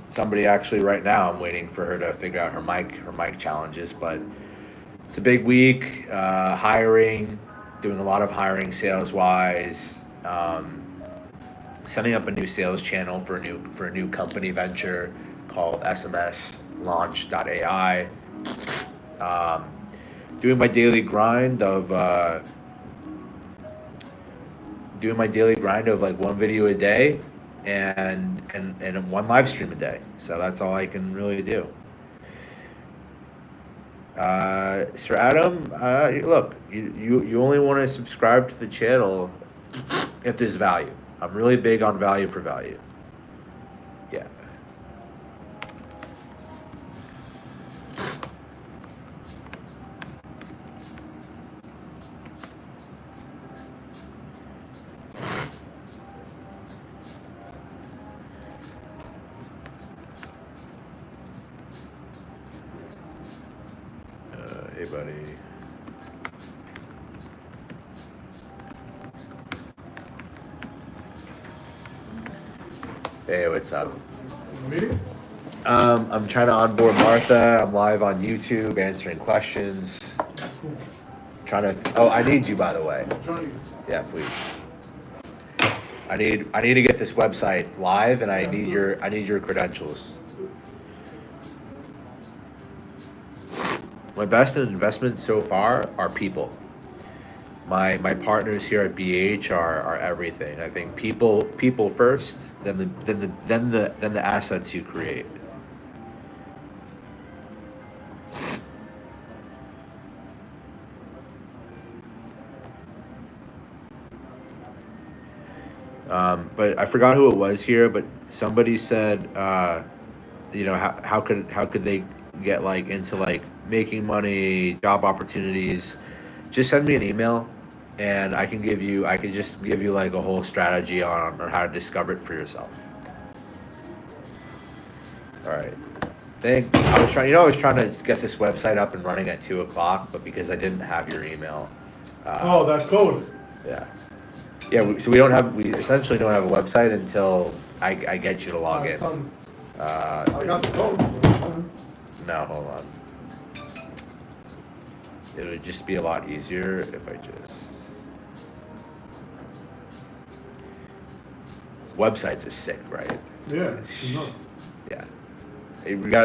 somebody actually right now. I'm waiting for her to figure out her mic challenges, but it's a big week. Hiring, doing a lot of hiring sales wise. Setting up a new sales channel for a new company venture called SMSLaunch.ai. Doing my daily grind of like one video a day and one live stream a day. So that's all I can really do. Sir Adam, look, you only want to subscribe to the channel if there's value. I'm really big on value for value. Yeah. Hey, buddy. Hey, what's up? Meeting? I'm trying to onboard Martha. I'm live on YouTube answering questions. Cool. Trying to. Oh, I need you, by the way. Johnny. Yeah, please. I need to get this website live, and I need your credentials. My best investment so far are people. My partners here at BH are everything. I think people first, then the assets you create. But I forgot who it was here, but somebody said, how could they get like into like making money, job opportunities? Just send me an email, and I can just give you like a whole strategy on how to discover it for yourself. All right. I was trying to get this website up and running at 2 o'clock, but because I didn't have your email. Oh, that code. Yeah. Yeah, we essentially don't have a website until I get you to log in. I got the code. No, hold on. It would just be a lot easier if I just. Websites are sick, right? Yeah, it's nuts. Yeah.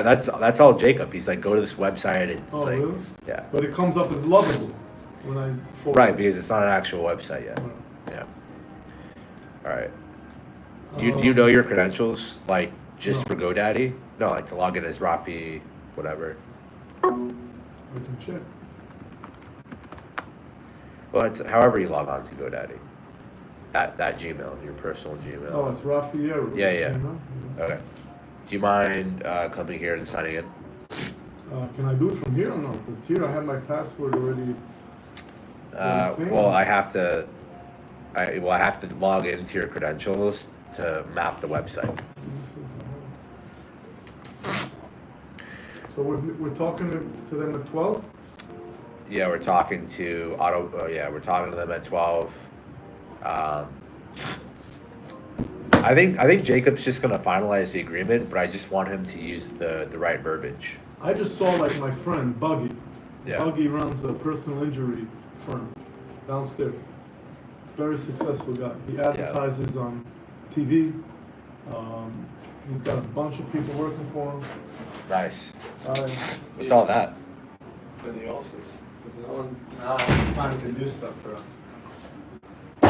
That's all Jacob. He's like, go to this website. It's Oh, like, really? yeah. But it comes up as lovable when I forward Right, it. because it's not an actual website yet. Right. Yeah. All right. Do you know your credentials, like just No. for GoDaddy? No, like to log in as Rafi, whatever. I can check. Well, it's however you log on to GoDaddy. That Gmail, your personal Gmail. Oh, it's Raffiero. Yeah, yeah. You know? Okay. Do you mind coming here and signing in? Can I do it from here or no? Because here I have my password already. Well, I have to log into your credentials to map the website. So we're talking to them at 12? Yeah, we're talking to we're talking to them at 12. I think Jacob's just gonna finalize the agreement, but I just want him to use the right verbiage. I just saw like my friend Buggy. Yeah. Buggy runs a personal injury firm downstairs. Very successful guy. He advertises on TV. He's got a bunch of people working for him. Nice. Uh, What's all that? For the office, because no one now has time to do stuff for us. You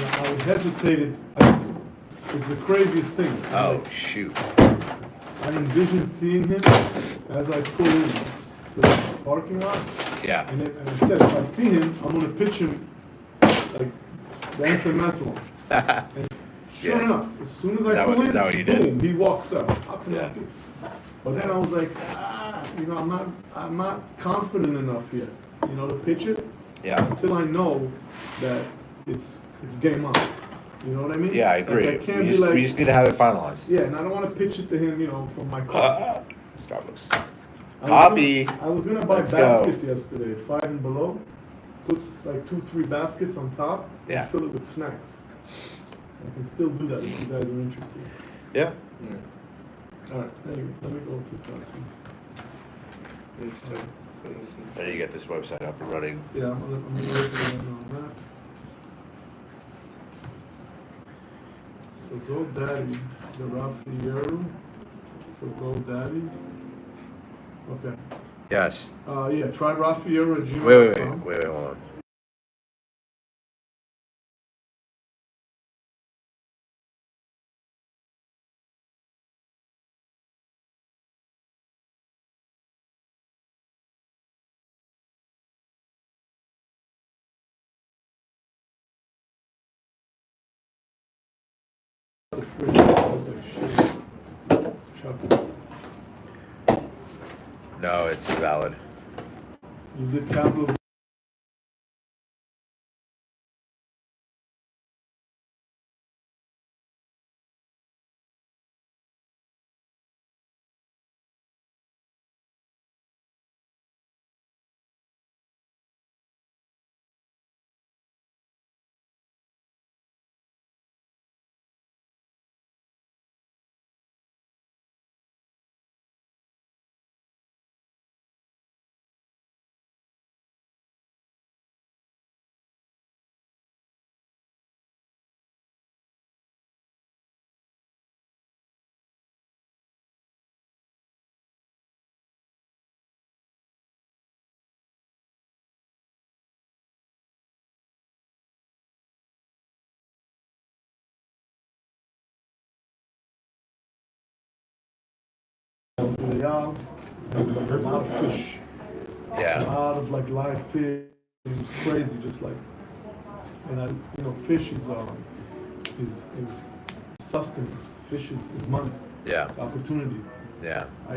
know, I hesitated. It's the craziest thing. Oh Like, shoot. I envisioned seeing him as I pull in to the parking lot. Yeah. And I said, if I see him, I'm gonna pitch him like the SMSLaunch. And sure Yeah. enough, as soon as I Is that pull what- in, is that what you did? boom, he walks down. How can Yeah. that be? But then I was like, I'm not confident enough yet, to pitch it Yeah. until I know that it's game on. You know what I mean? Yeah, I Like, agree. I can't We be just, like, we just need to have it finalized. yeah, and I don't want to pitch it to him, from my car. Starbucks. I was Hobby. gonna- I was gonna buy Let's go. baskets yesterday, 5 and below. Put like 2-3 baskets on top. Yeah. And fill it with snacks. I can still do that if you guys are interested. Yeah. All right, anyway, let me go to the classroom. I need to get this website up and running. Yeah, I'm gonna look at it on that. So GoDaddy, the Raffiero for GoDaddies. Okay. Yes. Yeah, try Raffiero at Wait, gmail.com. hold on. The fridge. I was like, shit. Chuck. No, it's invalid. You did capital was with a yacht. There was like a lot of fish. A Yeah. lot of like live fish. It was crazy, just like, and fish is sustenance. Fish is money. Yeah. It's opportunity. Yeah. I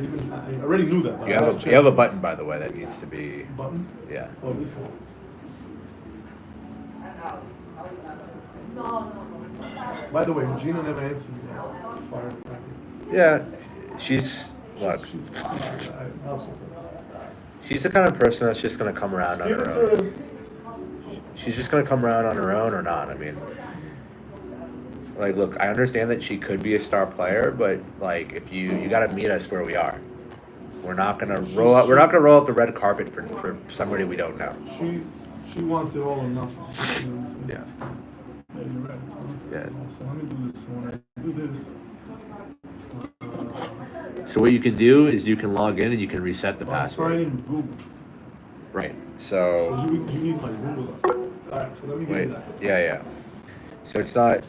already knew that. But You have a button, by the way, that needs to be. Button? Yeah. Oh, this one. By the way, Regina never answered me. Firecracker. Yeah. She's look. She's the kind of person that's just gonna come around on Give it her own. to. She's just gonna come around on her own or not. I mean, like, look, I understand that she could be a star player, but like, if you gotta meet us where we are. We're not gonna roll out. We're not gonna roll out the red carpet for somebody we don't know. She wants it all or nothing. Yeah. Yeah, you're right. Yeah. So let me do this. So when I do this. So what you can do is you can log in and you can reset the I'm password. signing with Google. Right. So So. you need my Google. Alright, so let me give you that. Yeah. So it's not.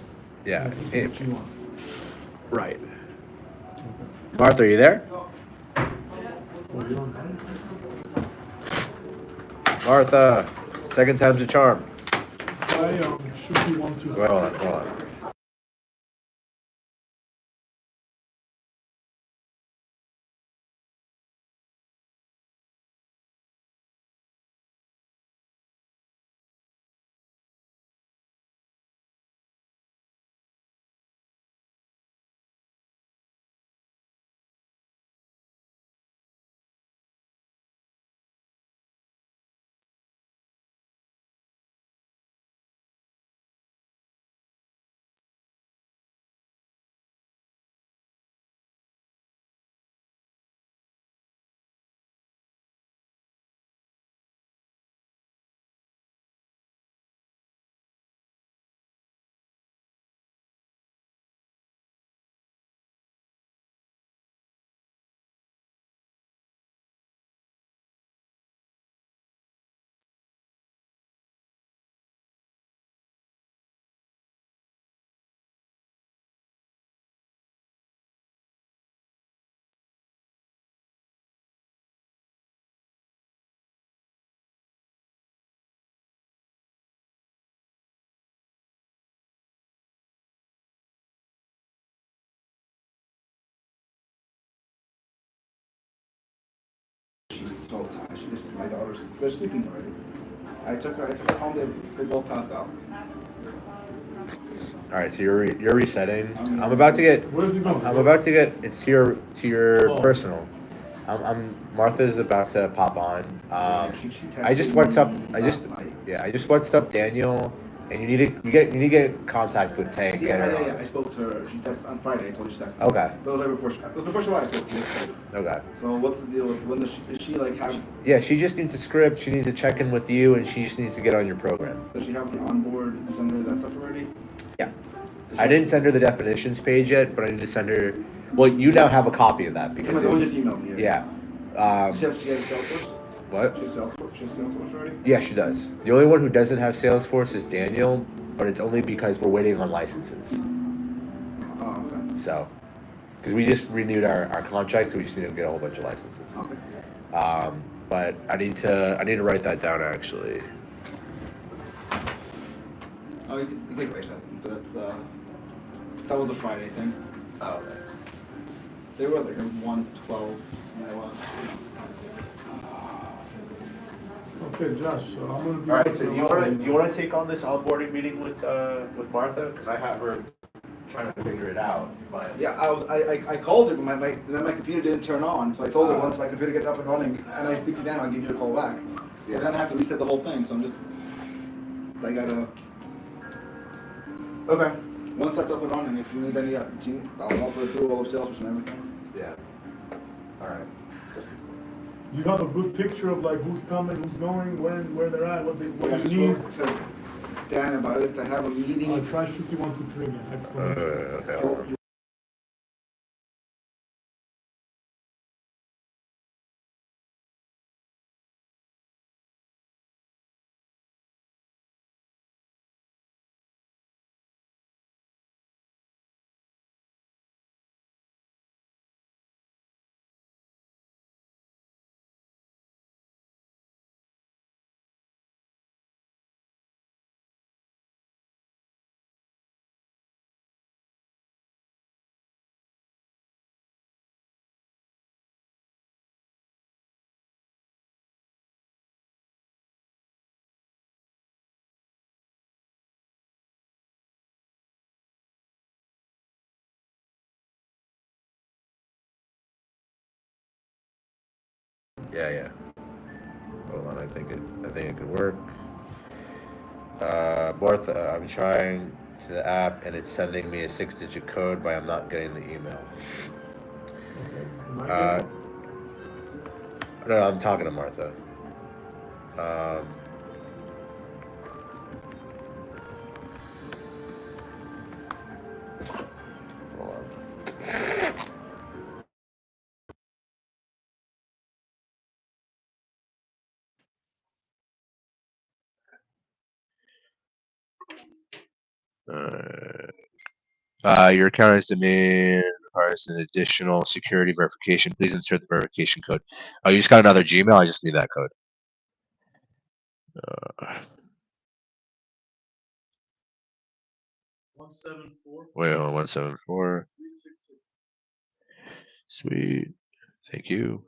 Yeah. This is what you want. Right. Okay. Martha, are you there? Well, you don't have it. Martha, second time's a charm. I should be 1, 2, 3. Wait, hold on. She's so tired. My daughter's, they're sleeping already. I took her home. They both passed out. All right. So you're resetting. I'm about to get. Where's it going? I'm about to get. It's to your Oh. personal. Martha's about to pop on. She texted I just WhatsApp. me I just last night. I just WhatsApp Daniel, and you need to get in contact with Tay. And get her on. Yeah. I spoke to her. She texted on Friday. I told her she texted me. Okay. But it was right before she I spoke to you. Okay. So what's the deal with when does she like have? Yeah, she just needs a script. She needs to check in with you, and she just needs to get on your program. Does she have an onboard? You send her that stuff already? Yeah. I didn't send her the definitions page yet, but I need to send her. Well, you now have a copy of that because. My phone just emailed me. Yeah. She has Salesforce. What? She has Salesforce already. Yeah, she does. The only one who doesn't have Salesforce is Daniel, but it's only because we're waiting on licenses. Oh, okay. So, because we just renewed our contract, so we just need to get a whole bunch of licenses. Okay. But I need to write that down actually. Oh, you can erase that. But that's that was a Friday thing. Oh, okay. They were like 112 when I went. Okay, Josh. So I'm gonna be. All right. So do you want to take on this onboarding meeting with Martha? Because I have her trying to figure it out. But Yeah, I called her, but then my computer didn't turn on. So I told her once my computer gets up and running and I speak to Dan, I'll give you a call back. Yeah. And then I have to reset the whole thing. So I gotta. Okay. Once that's up and running, if you need any, I'll put it through all of Salesforce and everything. Yeah. All right. You have a good picture of like who's coming, who's going, where they're at, what I just you need. spoke to Dan about it to have a meeting. Try shooting 1, 2, 3 again. Exclamation. Okay. Yeah. Hold on, I think it could work. Martha, I'm trying to the app and it's sending me a 6-digit code, but I'm not getting the email. Okay. Am I getting it? No, I'm talking to Martha. Um, hold on. Your account is domain requires an additional security verification. Please insert the verification code. Oh, you just got another Gmail? I just need that code. 174. Wait, hold on, 174. 366. Sweet. Thank you.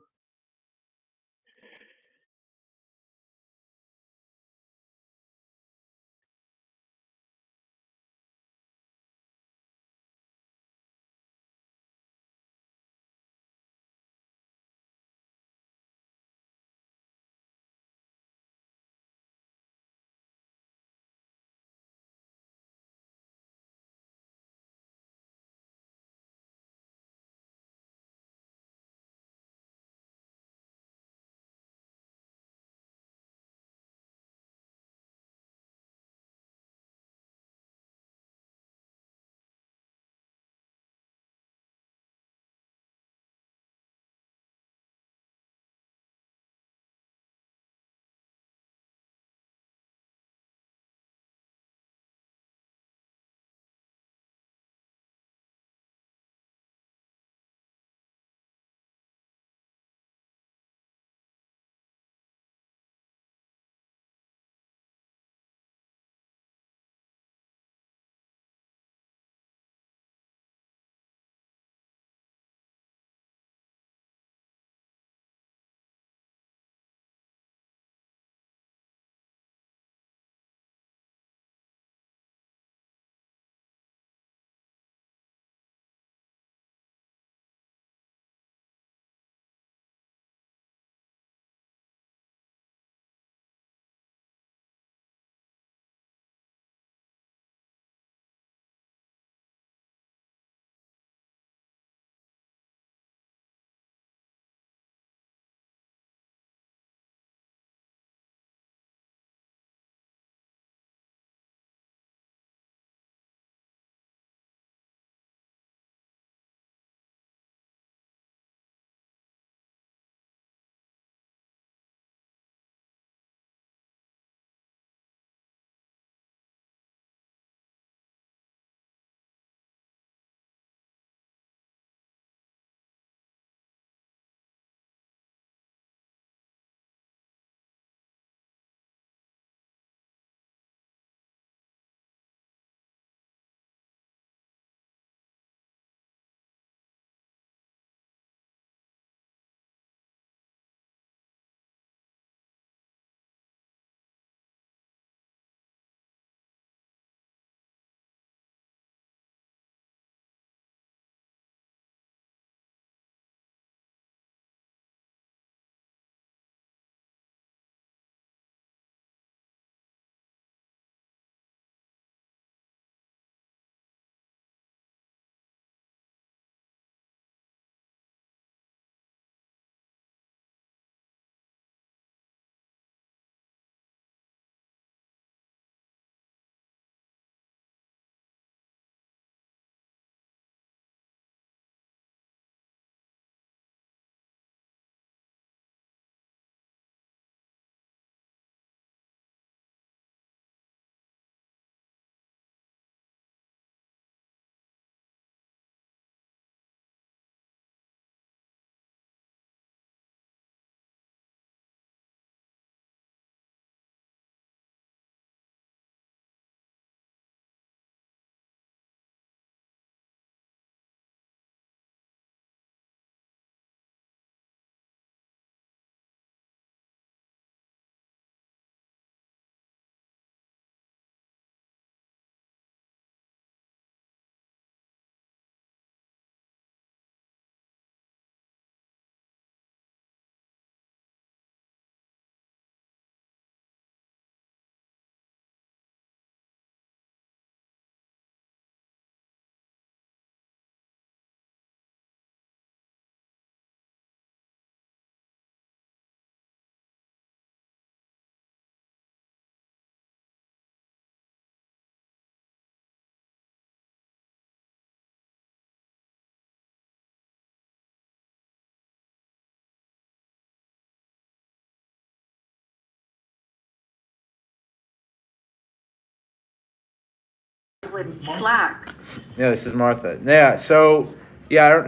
This with is Martha? Slack. Yeah, this is Martha. Yeah, so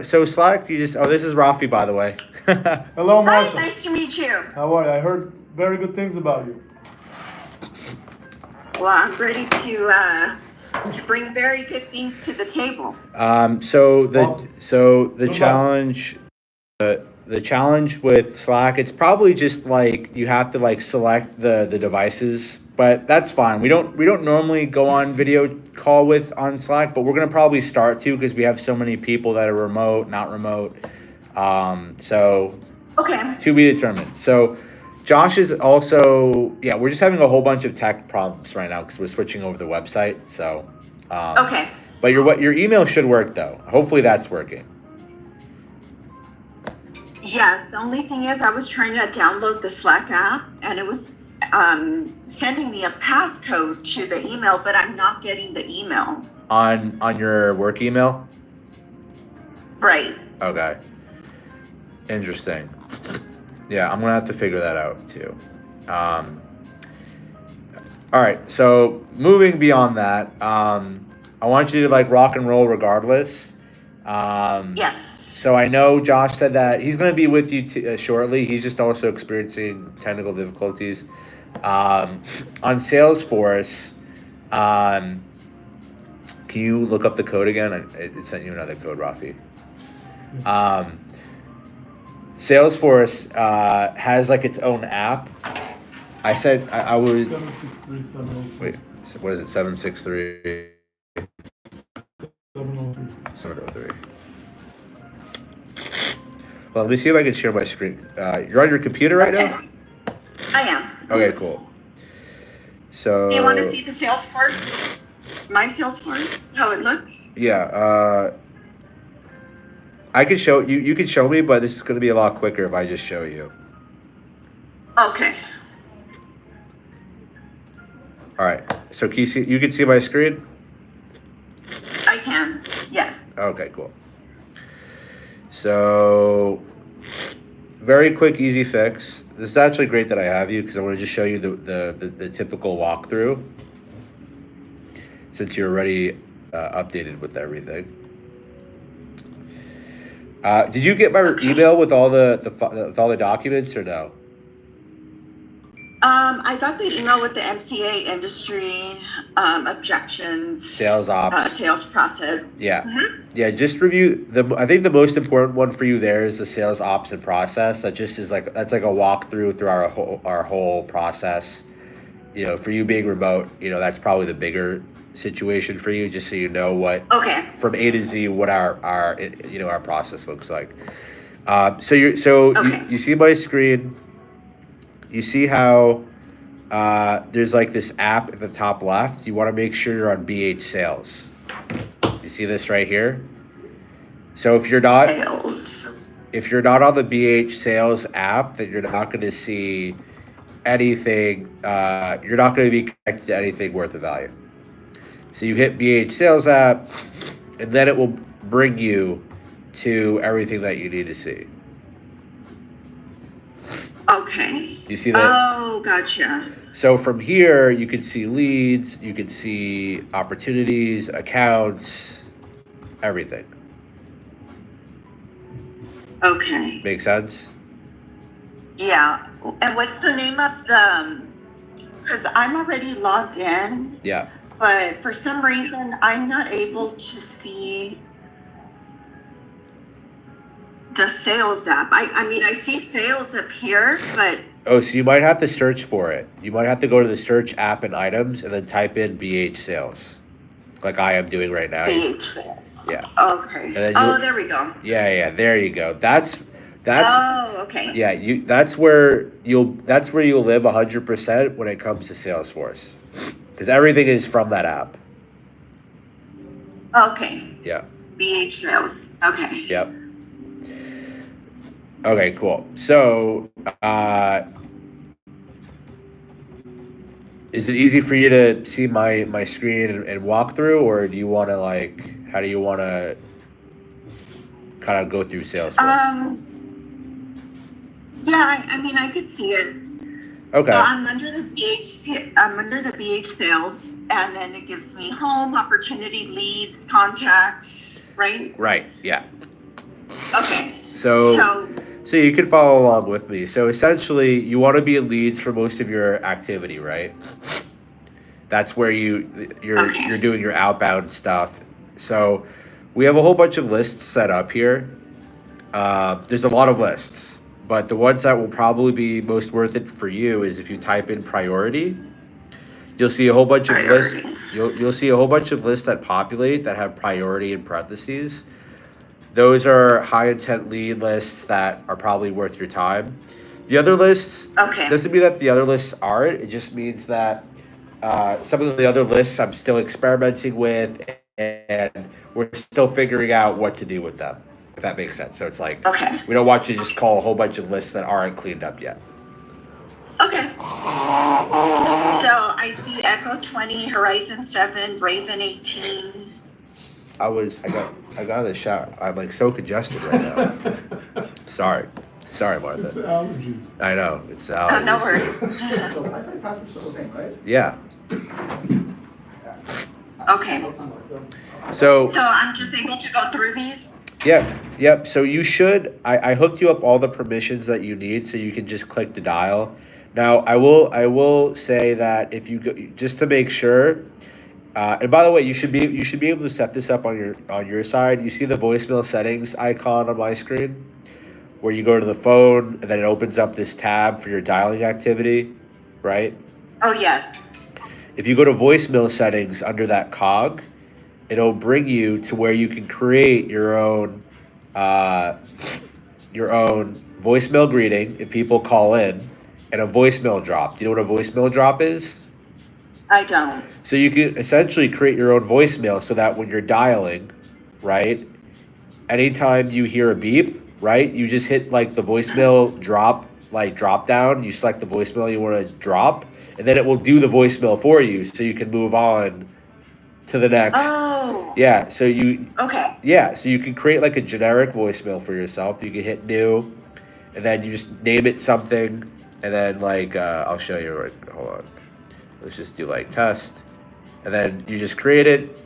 so Slack, you just this is Rafi, by the way. Hello, Hi, Martha. nice to meet you. How are you? I heard very good things about you. Well, I'm ready to bring very good things to the table. So the Awesome. so the Good luck. challenge, the challenge with Slack, it's probably just like you have to like select the devices, but that's fine. We don't normally go on video call with on Slack, but we're gonna probably start to because we have so many people that are remote, not remote. So Okay. to be determined. So Josh is also, yeah, we're just having a whole bunch of tech problems right now because we're switching over the website. So, Okay. but your email should work though. Hopefully that's working. Yes, the only thing is I was trying to download the Slack app and it was sending me a passcode to the email, but I'm not getting the email. On your work email? Right. Okay. Interesting. Yeah, I'm gonna have to figure that out too. All right, so moving beyond that, I want you to like rock and roll regardless. Yes. So I know Josh said that he's going to be with you shortly. He's just also experiencing technical difficulties. On Salesforce, can you look up the code again? It sent you another code, Rafi. Salesforce has like its own app. I said I was 763-703. wait. What is it? 763 703. 703. Well, let me see if I can share my screen. You're on your computer right now? I am. Okay, cool. So Do you want to see the Salesforce? My Salesforce? How it looks? yeah, I can show you. You can show me, but this is going to be a lot quicker if I just show you. Okay. All right. So can you see? You can see my screen. I can. Yes. Okay, cool. So very quick, easy fix. This is actually great that I have you because I want to just show you the typical walkthrough since you're already updated with everything. Did you get my email with all with all the documents or no? I got the email with the MCA industry objections, Sales ops. sales process. Yeah. Mhm. Yeah, just review I think the most important one for you there is the sales ops and process. That just is that's like a walkthrough through our whole process. You know, for you being remote, you know, that's probably the bigger situation for you, just so you know what Okay. from A to Z what our you know our process looks like. So Okay. you see my screen. You see how there's like this app at the top left. You want to make sure you're on BH Sales. You see this right here? So if you're not on the BH Sales app, then you're not going to see anything. You're not going to be connected to anything worth of value. So you hit BH Sales app, and then it will bring you to everything that you need to see. Okay. You see that? Oh, gotcha. So from here, you can see leads, you can see opportunities, accounts, everything. Okay. Make sense? Yeah. And what's the name of the? Because I'm already logged in, Yeah. but for some reason I'm not able to see the sales app. I mean, I see sales up here, but Oh, so you might have to search for it. You might have to go to the search app and items and then type in BH Sales, like I am doing right now. BH sales. Yeah. Okay. then Oh, there we go. Yeah, there you go. That's Oh, okay. yeah, that's where you'll live 100% when it comes to Salesforce. Because everything is from that app. Okay. Yeah. BH sales. Okay. Yep. Okay, cool. So, is it easy for you to see my screen and walk through, or do you want to how do you want to kind of go through Salesforce? Yeah, I mean, I could see it. Okay. So I'm under the BH sales, and then it gives me home, opportunity, leads, contacts, right? Right. Yeah. Okay. So you can follow along with me. So essentially, you want to be in leads for most of your activity, right? That's where you're doing your outbound stuff. So we have a whole bunch of lists set up here. There's a lot of lists, but the ones that will probably be most worth it for you is if you type in priority. You'll see a whole bunch of lists. You'll see a whole bunch of lists that populate that have priority in parentheses. Those are high intent lead lists that are probably worth your time. The other lists doesn't mean that the other lists aren't. It just means that some of the other lists I'm still experimenting with, and we're still figuring out what to do with them, if that makes sense. So it's like we don't want you to just call a whole bunch of lists that aren't cleaned up yet. Okay. So I see Echo 20, Horizon 7, Raven 18. I got out of the shower. I'm like so congested right now. Sorry, Martha. It's allergies. I know it's allergies. No worries. So Wi-Fi password's still the same, right? Yeah. Okay. So I'm just able to go through these? Yep. So you should. I hooked you up all the permissions that you need, so you can just click the dial. Now I will say that if you go, just to make sure. And by the way, you should be able to set this up on your side. You see the voicemail settings icon on my screen, where you go to the phone and then it opens up this tab for your dialing activity, right? Oh yes. If you go to voicemail settings under that cog, it'll bring you to where you can create your own voicemail greeting if people call in, and a voicemail drop. Do you know what a voicemail drop is? I don't. So you can essentially create your own voicemail so that when you're dialing, right, anytime you hear a beep, right, you just hit like the voicemail drop down. You select the voicemail you want to drop, and then it will do the voicemail for you, so you can move on to the next. Oh. Yeah. So you. Okay. Yeah. So you can create like a generic voicemail for yourself. You can hit new, and then you just name it something, and then like I'll show you. Right. Hold on. Let's just do like test, and then you just create it,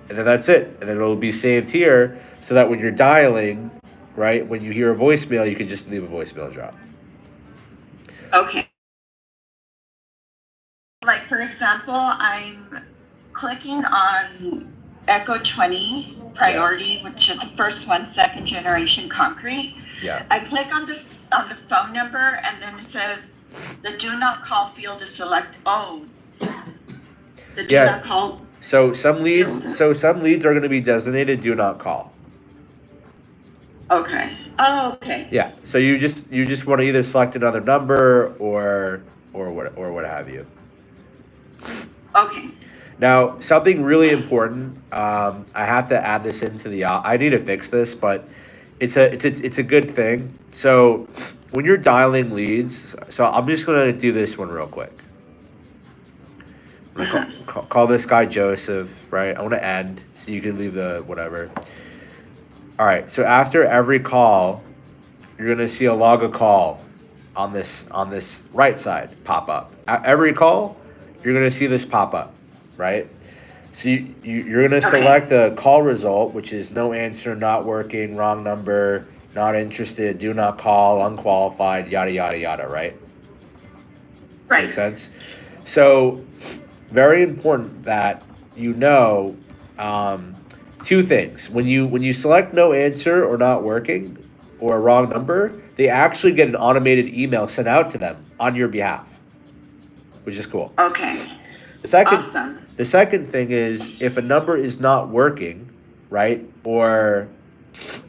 and then that's it, and then it'll be saved here, so that when you're dialing, right, when you hear a voicemail, you can just leave a voicemail drop. Okay. Like for example, I'm clicking on Echo 20 priority, which is the first one, second generation concrete. Yeah. I click on the phone number, and then it says the do not call field is select. Oh, the do not call. So some leads are going to be designated do not call. Okay. Oh, okay. Yeah. So you just want to either select another number or what have you. Okay. Now, something really important. I have to add this into the. I need to fix this, but it's a good thing. So when you're dialing leads, so I'm just gonna do this one real quick. I'm gonna call this guy Joseph, right? I want to end, so you can leave the whatever. All right. So after every call, you're gonna see a log a call on this right side pop up. At every call, you're gonna see this pop up, right? So you're gonna select a call result, which is no answer, not working, wrong number, not interested, do not call, unqualified, yada yada yada, right? Right. Make sense? So very important that you know two things. When you select no answer or not working or a wrong number, they actually get an automated email sent out to them on your behalf, which is cool. Okay. The second thing is, if a number is not working, right, or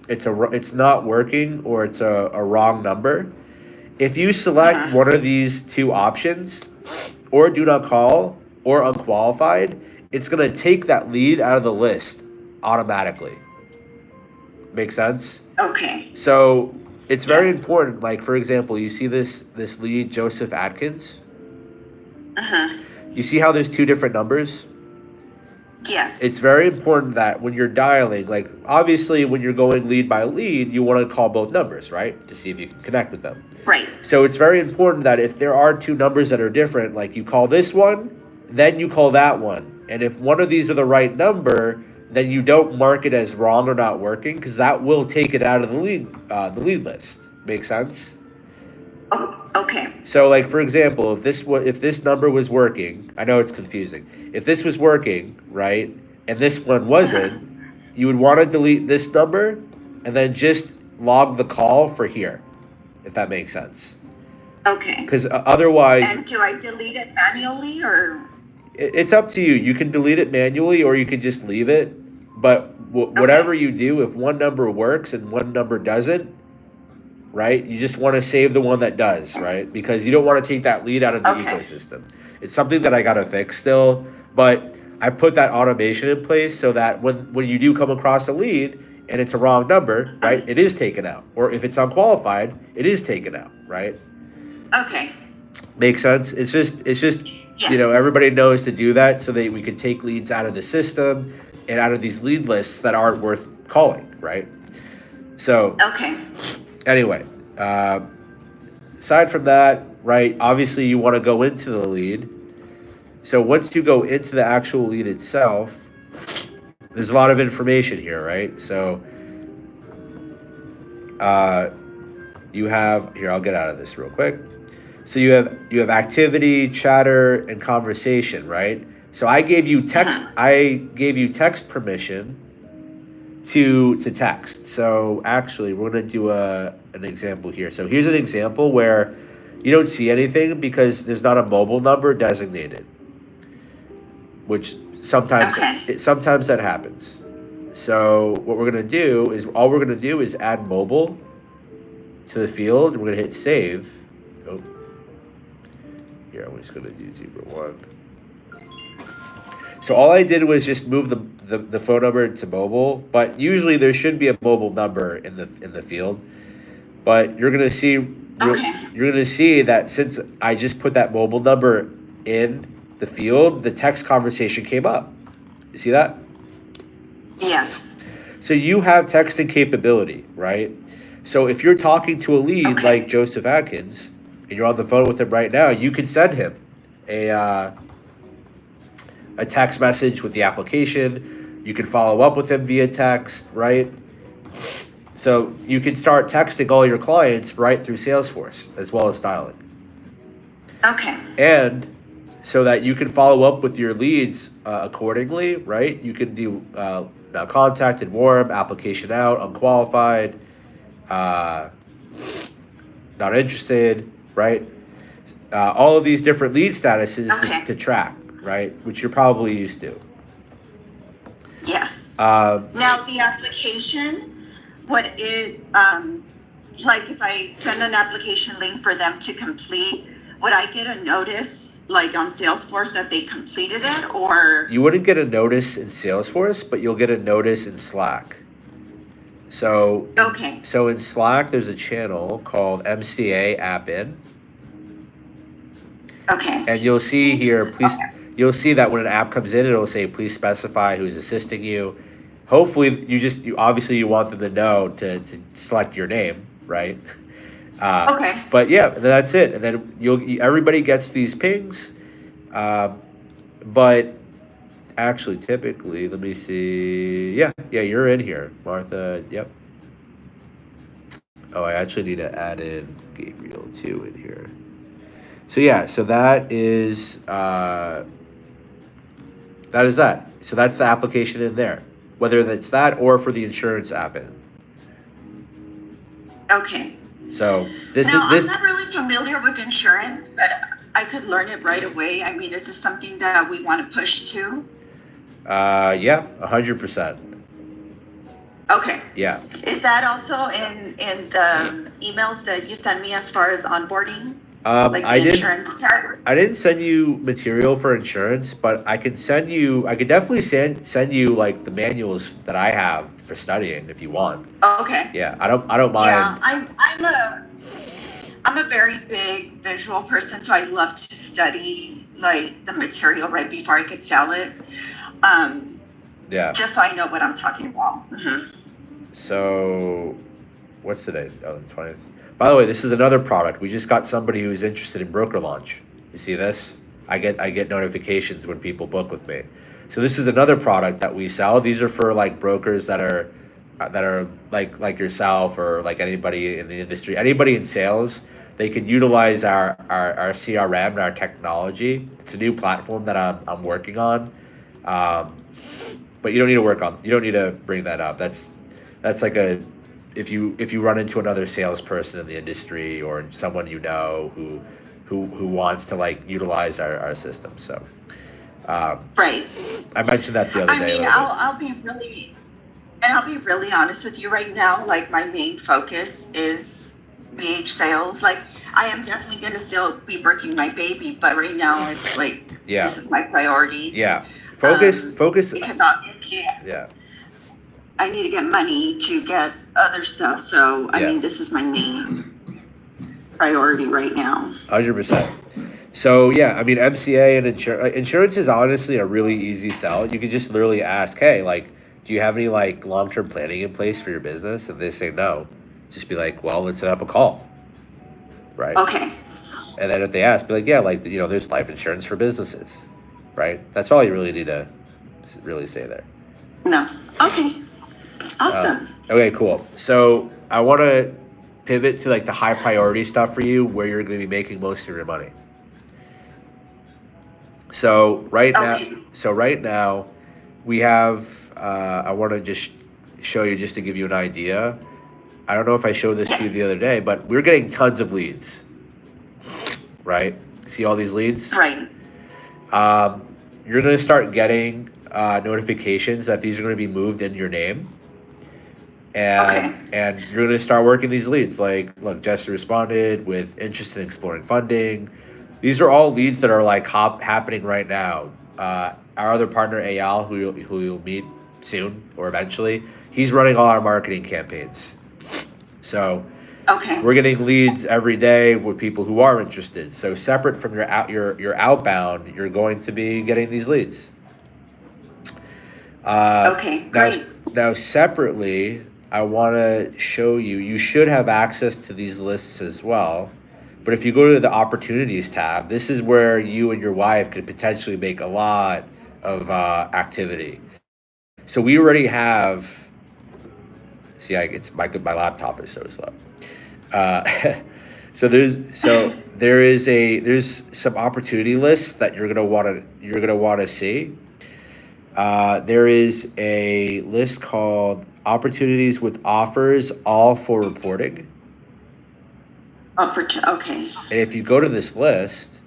it's not working, or it's a wrong number, if you select one of these two options, or do not call or unqualified, it's gonna take that lead out of the list automatically. Make sense? Okay. So it's very important. Like for example, you see this lead, Joseph Atkins. You see how there's two different numbers? Yes. it's very important that when you're dialing, like obviously when you're going lead by lead, you want to call both numbers, right? To see if you can connect with them. Right. So it's very important that if there are two numbers that are different, like you call this one, then you call that one. And if one of these are the right number, then you don't mark it as wrong or not working, because that will take it out of the lead list. Make sense? Oh, okay. So, like for example, if this number was working, I know it's confusing. If this was working, right, and this one wasn't, you would want to delete this number, and then just log the call for here, if that makes sense. Okay. Because otherwise, And do I delete it manually or? it's up to you. You can delete it manually, or you can just leave it. But whatever you do, if one number works and one number doesn't, right? You just want to save the one that does, right? Because you don't want to take that lead out of the ecosystem. It's something that I got to fix still, but I put that automation in place so that when you do come across a lead and it's a wrong number, right, it is taken out. Or if it's unqualified, it is taken out, right? Okay. Makes sense? It's just Yes. you know, everybody knows to do that so that we can take leads out of the system and out of these lead lists that aren't worth calling, right? So Okay. anyway, aside from that, right, obviously you want to go into the lead. So once you go into the actual lead itself, there's a lot of information here, right? So you have, here, I'll get out of this real quick. So you have activity, chatter, and conversation, right? So I gave you text permission to text. So actually, we're gonna do an example here. So here's an example where you don't see anything because there's not a mobile number designated, which sometimes that happens. So what we're gonna do is add mobile to the field, and we're gonna hit save. Oh, here I'm just gonna do zebra 1. So all I did was just move the phone number to mobile, but usually there should be a mobile number in the field. But you're gonna see you're gonna see that since I just put that mobile number in the field, the text conversation came up. You see that? Yes. So you have texting capability, right? So if you're talking to a lead like Joseph Atkins, and you're on the phone with him right now, you can send him a text message with the application. You can follow up with him via text, right? So you can start texting all your clients right through Salesforce as well as dialing. Okay. And so that you can follow up with your leads accordingly, right? You can do now contacted, warm, application out, unqualified, not interested, right? All of these different lead statuses to track, right? Which you're probably used to. Yes. Now the application, what it, like if I send an application link for them to complete, would I get a notice like on Salesforce that they completed it, or? You wouldn't get a notice in Salesforce, but you'll get a notice in Slack. So, so in Slack, there's a channel called MCA App In. Okay. And you'll see here, you'll see that when an app comes in, it'll say, please specify who's assisting you. Hopefully, you obviously you want them to know to select your name, right? But yeah, that's it. And then everybody gets these pings. But actually, typically, let me see. Yeah, you're in here, Martha. Yep. Oh, I actually need to add in Gabriel too in here. So yeah, so that is that. So that's the application in there, whether that's that or for the insurance app in. Okay. So I'm not really familiar with insurance, but I could learn it right away. I mean, is this something that we want to push to? Yeah, 100%. Okay. Yeah. Is that also in the emails that you send me as far as onboarding? Like the insurance part? I didn't send you material for insurance, but I could definitely send you like the manuals that I have for studying if you want. Oh, okay. Yeah, I don't mind. Yeah, I'm a very big visual person, so I love to study like the material right before I could sell it. Yeah. Just so I know what I'm talking about. Mm-hmm. So, what's today? Oh, the 20th. By the way, this is another product. We just got somebody who's interested in broker launch. You see this? I get notifications when people book with me. So this is another product that we sell. These are for like brokers that are like yourself or like anybody in the industry, anybody in sales. They can utilize our CRM and our technology. It's a new platform that I'm working on. But you don't need to bring that up. That's like if you run into another salesperson in the industry or someone you know who wants to like utilize our system. So Right. I mentioned that the other day. I mean, I'll be really honest with you right now. Like my main focus is BH sales. Like I am definitely gonna still be working my baby, but right now it's like this is my priority. Yeah. Focus. Because obviously, yeah. I need to get money to get other stuff. So I mean, this is my main priority right now. 100%. So yeah, I mean, MCA and insurance is honestly a really easy sell. You can just literally ask, hey, like, do you have any like long-term planning in place for your business? If they say no, just be like, well, let's set up a call, right? Okay. And then if they ask, be like, yeah, like, you know, there's life insurance for businesses, right? That's all you really need to really say there. No. Okay. Awesome. Okay, cool. So I want to pivot to like the high priority stuff for you, where you're going to be making most of your money. So right now, we have. I want to just show you, just to give you an idea. I don't know if I showed this to you the other day, but we're getting tons of leads. Right? See all these leads? Right. You're going to start getting notifications that these are going to be moved in your name. And you're going to start working these leads. Like, look, Jesse responded with interest in exploring funding. These are all leads that are like happening right now. Our other partner, Ayal, who you'll meet soon or eventually, he's running all our marketing campaigns. So we're getting leads every day with people who are interested. So separate from your outbound, you're going to be getting these leads. Great. Now separately, I want to show you, you should have access to these lists as well. But if you go to the opportunities tab, this is where you and your wife could potentially make a lot of activity. So we already have, see, my laptop is so slow. So there's some opportunity lists that you're gonna want to see. There is a list called opportunities with offers, all for reporting. Okay. And if you go to this list,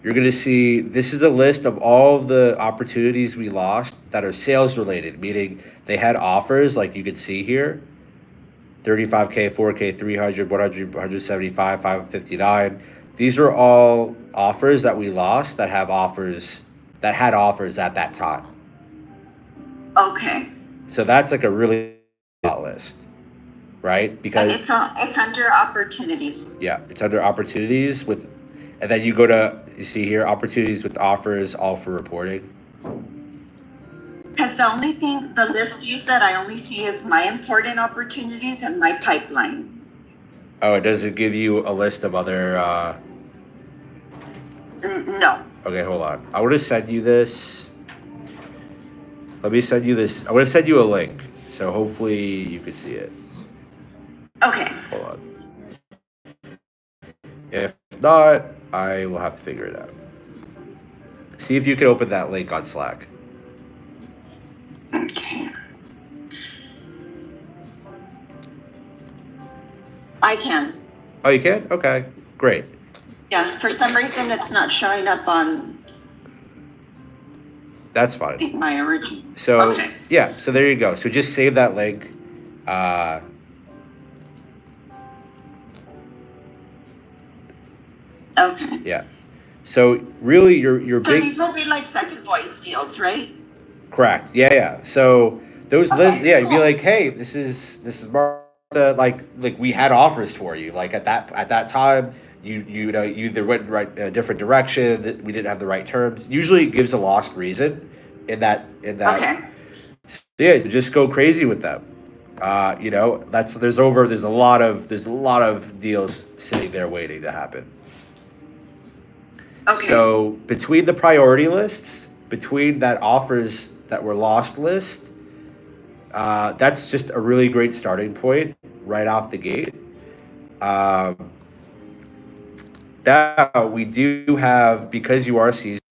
you're going to see this is a list of all of the opportunities we lost that are sales related, meaning they had offers like you could see here, 35K, 4K, 300, 100, 175, 559. These are all offers that we lost that had offers at that time. Okay. So that's like a really hot list, right? Because it's under opportunities. Yeah, it's under opportunities with, and then you see here, opportunities with offers, all for reporting. Because the list views that I only see is my important opportunities and my pipeline. Oh, it doesn't give you a list of other. No. Okay, hold on. I want to send you this. Let me send you this. I want to send you a link, so hopefully you can see it. Okay. Hold on. If not, I will have to figure it out. See if you can open that link on Slack. Okay. I can. Oh, you can? Okay, great. Yeah, for some reason it's not showing up on That's fine. my original. So, yeah, so there you go. So just save that link. Okay. Yeah. So really your big. These will be like second voice deals, right? Correct. Yeah. So those lists, you'd be like, hey, this is Martha. Like we had offers for you. Like at that time, you know, you either went a different direction, that we didn't have the right terms. Usually it gives a lost reason in that. Okay. So yeah, so just go crazy with them. You know, there's a lot of deals sitting there waiting to happen. Okay. So between the priority lists, between that offers that were lost list, that's just a really great starting point right off the gate. Now we do have, because you are seasoned